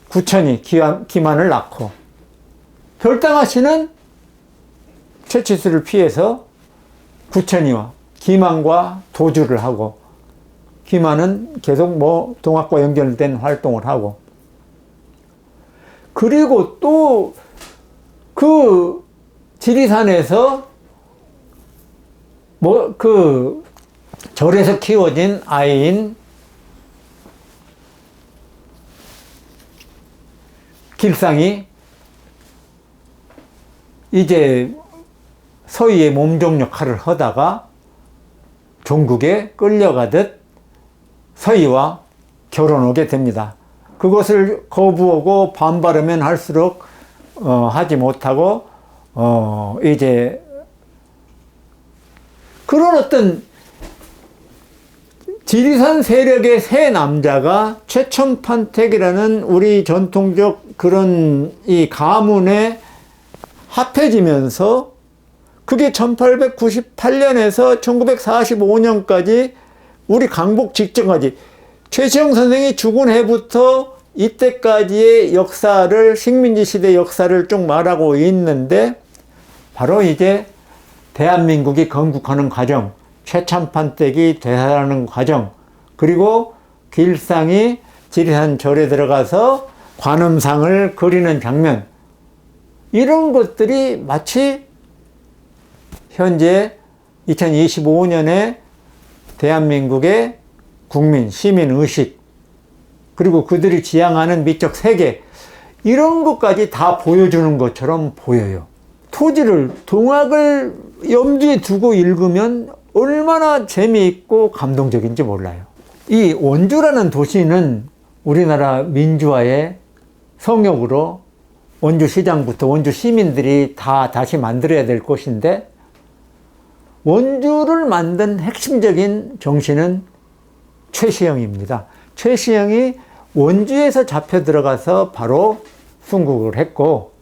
S1: 구천이 기만을 낳고, 별당아씨는 최치수를 피해서 구천이와 기만과 도주를 하고, 기만은 계속 뭐 동학과 연결된 활동을 하고, 그리고 또 그 지리산에서 뭐 그 절에서 키워진 아이인 길상이 이제 서희의 몸종 역할을 하다가 종국에 끌려가듯 서희와 결혼하게 됩니다. 그것을 거부하고 반발하면 할수록 하지 못하고 이제 그런 어떤 지리산 세력의 세 남자가 최첨판택이라는 우리 전통적 그런 이 가문에 합해지면서 그게 1898년에서 1945년까지 우리 강복 직전까지 최시영 선생이 죽은 해부터 이때까지의 역사를, 식민지 시대 역사를 쭉 말하고 있는데, 바로 이제 대한민국이 건국하는 과정, 최참판댁이 되살아나는 과정, 그리고 길상이 지리산 절에 들어가서 관음상을 그리는 장면, 이런 것들이 마치 현재 2025년에 대한민국의 국민, 시민 의식, 그리고 그들이 지향하는 미적 세계, 이런 것까지 다 보여주는 것처럼 보여요. 토지를, 동학을 염두에 두고 읽으면 얼마나 재미있고 감동적인지 몰라요. 이 원주라는 도시는 우리나라 민주화의 성역으로 원주시장부터 원주 시민들이 다 다시 만들어야 될 곳인데, 원주를 만든 핵심적인 정신은 최시영입니다. 최시영이 원주에서 잡혀 들어가서 바로 순국을 했고,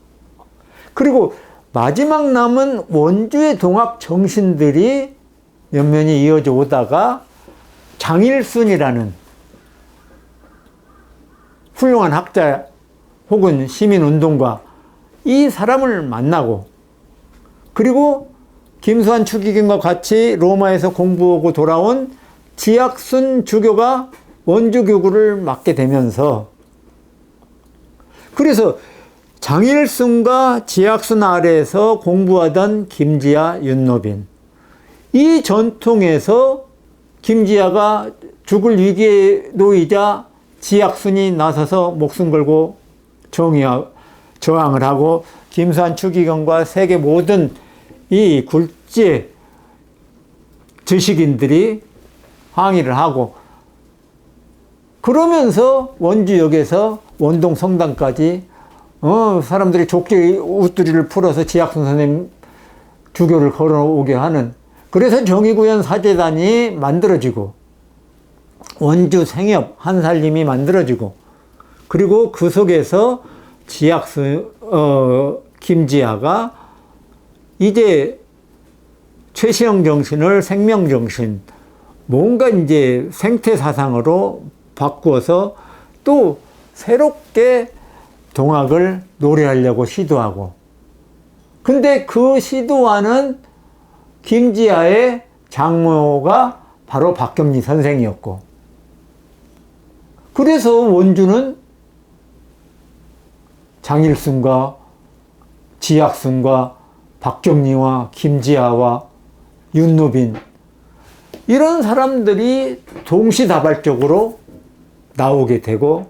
S1: 그리고 마지막 남은 원주의 동학 정신들이 연면이 이어져 오다가 장일순이라는 훌륭한 학자 혹은 시민운동가, 이 사람을 만나고, 그리고 김수환 추기경과 같이 로마에서 공부하고 돌아온 지학순 주교가 원주교구를 맡게 되면서, 그래서 장일순과 지학순 아래에서 공부하던 김지하, 윤노빈, 이 전통에서 김지하가 죽을 위기에 놓이자 지학순이 나서서 목숨 걸고 저항을 하고, 김수환 추기경과 세계 모든 이 굴지 지식인들이 항의를 하고, 그러면서 원주역에서 원동 성당까지 사람들이 족제 웃두리를 풀어서 지학순 선생님 주교를 걸어오게 하는, 그래서 정의구현 사재단이 만들어지고 원주 생협 한살림이 만들어지고, 그리고 그 속에서 김지하가 이제 최시영 정신을 생명 정신, 뭔가 이제 생태 사상으로 바꾸어서 또 새롭게 동학을 노래하려고 시도하고, 근데 그 시도하는 김지하의 장모가 바로 박겸리 선생이었고, 그래서 원주는 장일순과 지학순과 박겸리와 김지하와 윤노빈, 이런 사람들이 동시다발적으로 나오게 되고,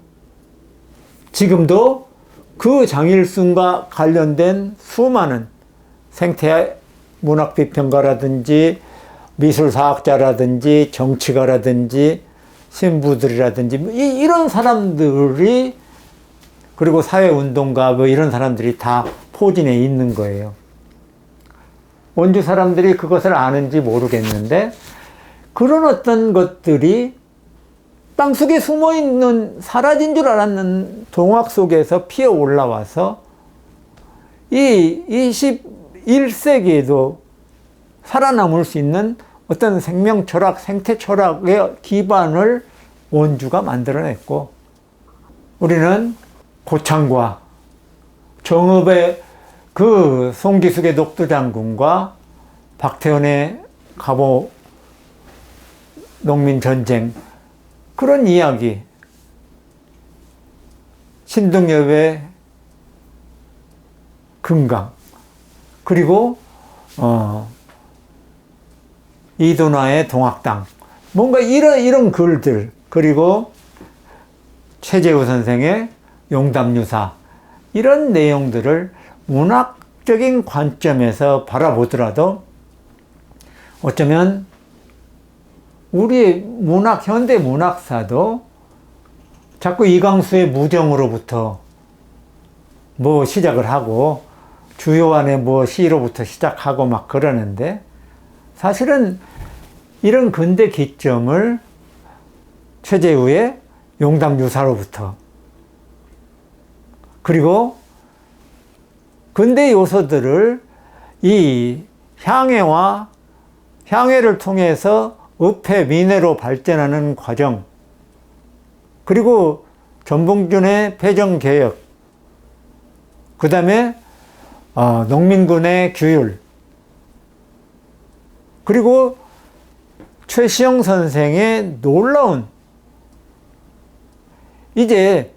S1: 지금도 그 장일순과 관련된 수많은 생태 문학비평가라든지 미술사학자라든지 정치가라든지 신부들이라든지 이런 사람들이, 그리고 사회운동가 이런 사람들이 다 포진해 있는 거예요. 원주 사람들이 그것을 아는지 모르겠는데, 그런 어떤 것들이 땅속에 숨어있는, 사라진 줄 알았는 동학 속에서 피어 올라와서 이 21세기에도 살아남을 수 있는 어떤 생명 철학, 생태 철학의 기반을 원주가 만들어냈고, 우리는 고창과 정읍의 그 송기숙의 녹두장군과 박태원의 갑오 농민전쟁, 그런 이야기, 신동엽의 금강, 그리고 이돈화의 동학당, 뭔가 이런 글들, 그리고 최재우 선생의 용담유사, 이런 내용들을 문학적인 관점에서 바라보더라도 어쩌면 우리 현대 문학사도 자꾸 이광수의 무정으로부터 시작을 하고, 주요한의 시로부터 시작하고 막 그러는데, 사실은 이런 근대 기점을 최재우의 용담유사로부터, 그리고 근대 요소들을 이 향해를 통해서 읍회 민회로 발전하는 과정, 그리고 전봉준의 폐정개혁, 그 다음에 농민군의 규율, 그리고 최시영 선생의 놀라운, 이제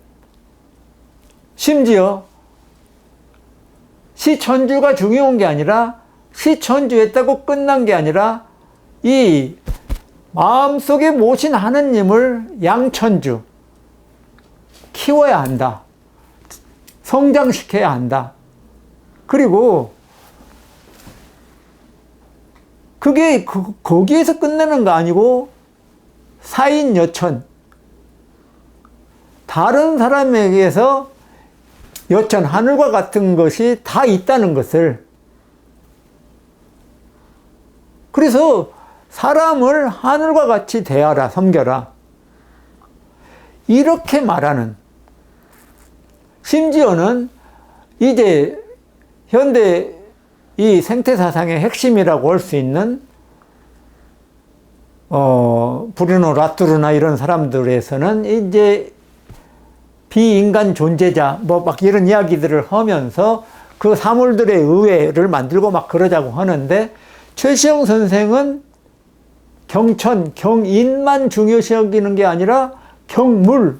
S1: 심지어 시천주가 중요한 게 아니라 시천주했다고 끝난 게 아니라 이 마음속에 모신 하느님을 양천주 키워야 한다. 성장시켜야 한다. 그리고 그게 거기에서 끝내는 거 아니고 사인여천, 다른 사람에게서 여천, 하늘과 같은 것이 다 있다는 것을, 그래서 사람을 하늘과 같이 대하라, 섬겨라, 이렇게 말하는, 심지어는 이제 현대 이 생태사상의 핵심이라고 할 수 있는 브루노 라투르나 이런 사람들에서는 이제 비인간 존재자 뭐 막 이런 이야기들을 하면서 그 사물들의 의회를 만들고 막 그러자고 하는데, 최시영 선생은 경천, 경인만 중요시 여기는 게 아니라 경물,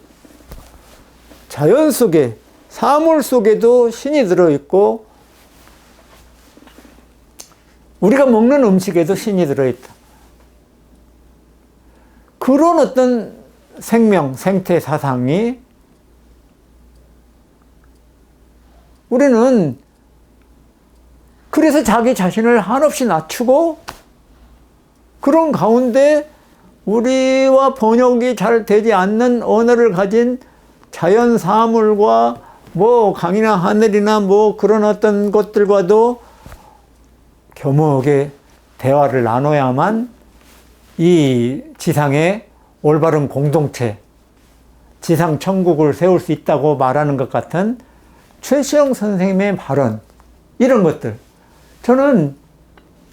S1: 자연 속에, 사물 속에도 신이 들어있고 우리가 먹는 음식에도 신이 들어있다. 그런 어떤 생명, 생태 사상이 우리는 그래서 자기 자신을 한없이 낮추고 그런 가운데 우리와 번역이 잘 되지 않는 언어를 가진 자연 사물과 뭐 강이나 하늘이나 뭐 그런 어떤 것들과도 겸허하게 대화를 나눠야만 이 지상의 올바른 공동체, 지상 천국을 세울 수 있다고 말하는 것 같은 최시영 선생님의 발언, 이런 것들, 저는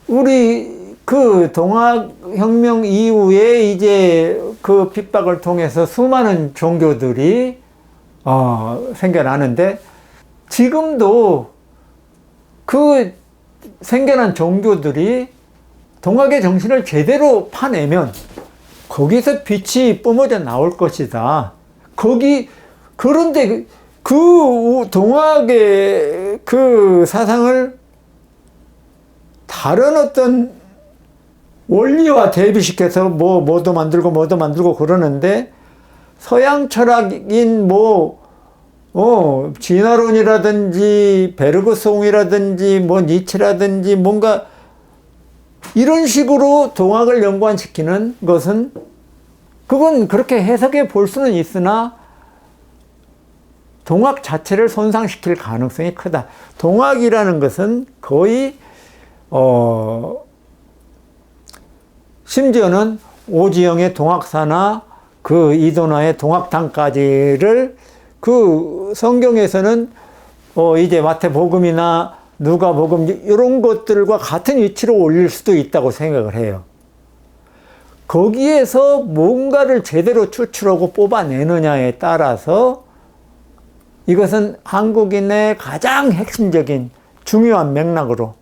S1: 우리 그 동학혁명 이후에 이제 그 핍박을 통해서 수많은 종교들이 생겨나는데, 지금도 그 생겨난 종교들이 동학의 정신을 제대로 파내면 거기서 빛이 뿜어져 나올 것이다. 그런데 그 동학의 그 사상을 다른 어떤 원리와 대비시켜서 뭐도 만들고 그러는데, 서양 철학인 진화론이라든지 베르그송이라든지 니체라든지 뭔가 이런 식으로 동학을 연관시키는 것은, 그건 그렇게 해석해 볼 수는 있으나 동학 자체를 손상시킬 가능성이 크다. 동학이라는 것은 거의 심지어는 오지영의 동학사나 그 이도나의 동학당까지를 그 성경에서는 이제 마태복음이나 누가복음 이런 것들과 같은 위치로 올릴 수도 있다고 생각을 해요. 거기에서 뭔가를 제대로 추출하고 뽑아내느냐에 따라서 이것은 한국인의 가장 핵심적인 중요한 맥락으로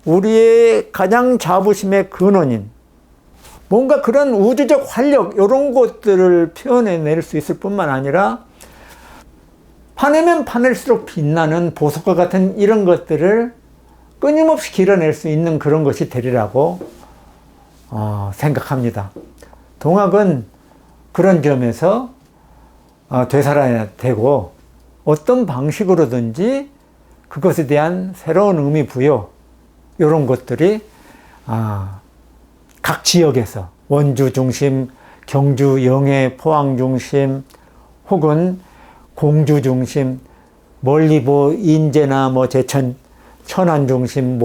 S1: 우리의 가장 자부심의 근원인 뭔가 그런 우주적 활력 이런 것들을 표현해낼 수 있을 뿐만 아니라 파내면 파낼수록 빛나는 보석과 같은 이런 것들을 끊임없이 길어낼 수 있는 그런 것이 되리라고 생각합니다. 동학은 그런 점에서 되살아야 되고, 어떤 방식으로든지 그것에 대한 새로운 의미 부여, 이런 것들이 각 지역에서 원주 중심, 경주, 영해, 포항 중심, 혹은 공주 중심, 멀리 인제나 제천, 천안 중심,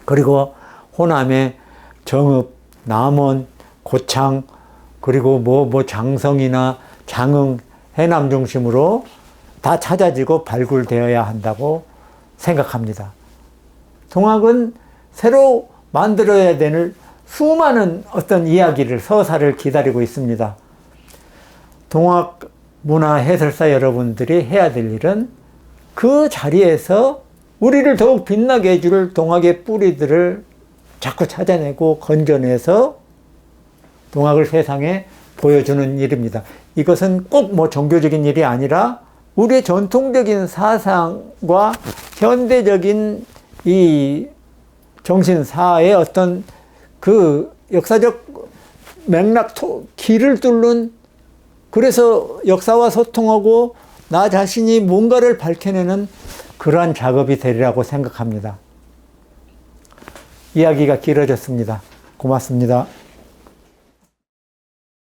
S1: 그리고 호남의 정읍, 남원, 고창, 그리고 장성이나 장흥, 해남 중심으로 다 찾아지고 발굴되어야 한다고 생각합니다. 동학은 새로 만들어야 되는 수많은 어떤 이야기를, 서사를 기다리고 있습니다. 동학 문화 해설사 여러분들이 해야 될 일은 그 자리에서 우리를 더욱 빛나게 해줄 동학의 뿌리들을 자꾸 찾아내고 건져내서 동학을 세상에 보여주는 일입니다. 이것은 꼭 종교적인 일이 아니라 우리의 전통적인 사상과 현대적인 이 정신사의 어떤 그 역사적 맥락, 길을 뚫는, 그래서 역사와 소통하고 나 자신이 뭔가를 밝혀내는 그러한 작업이 되리라고 생각합니다. 이야기가 길어졌습니다. 고맙습니다.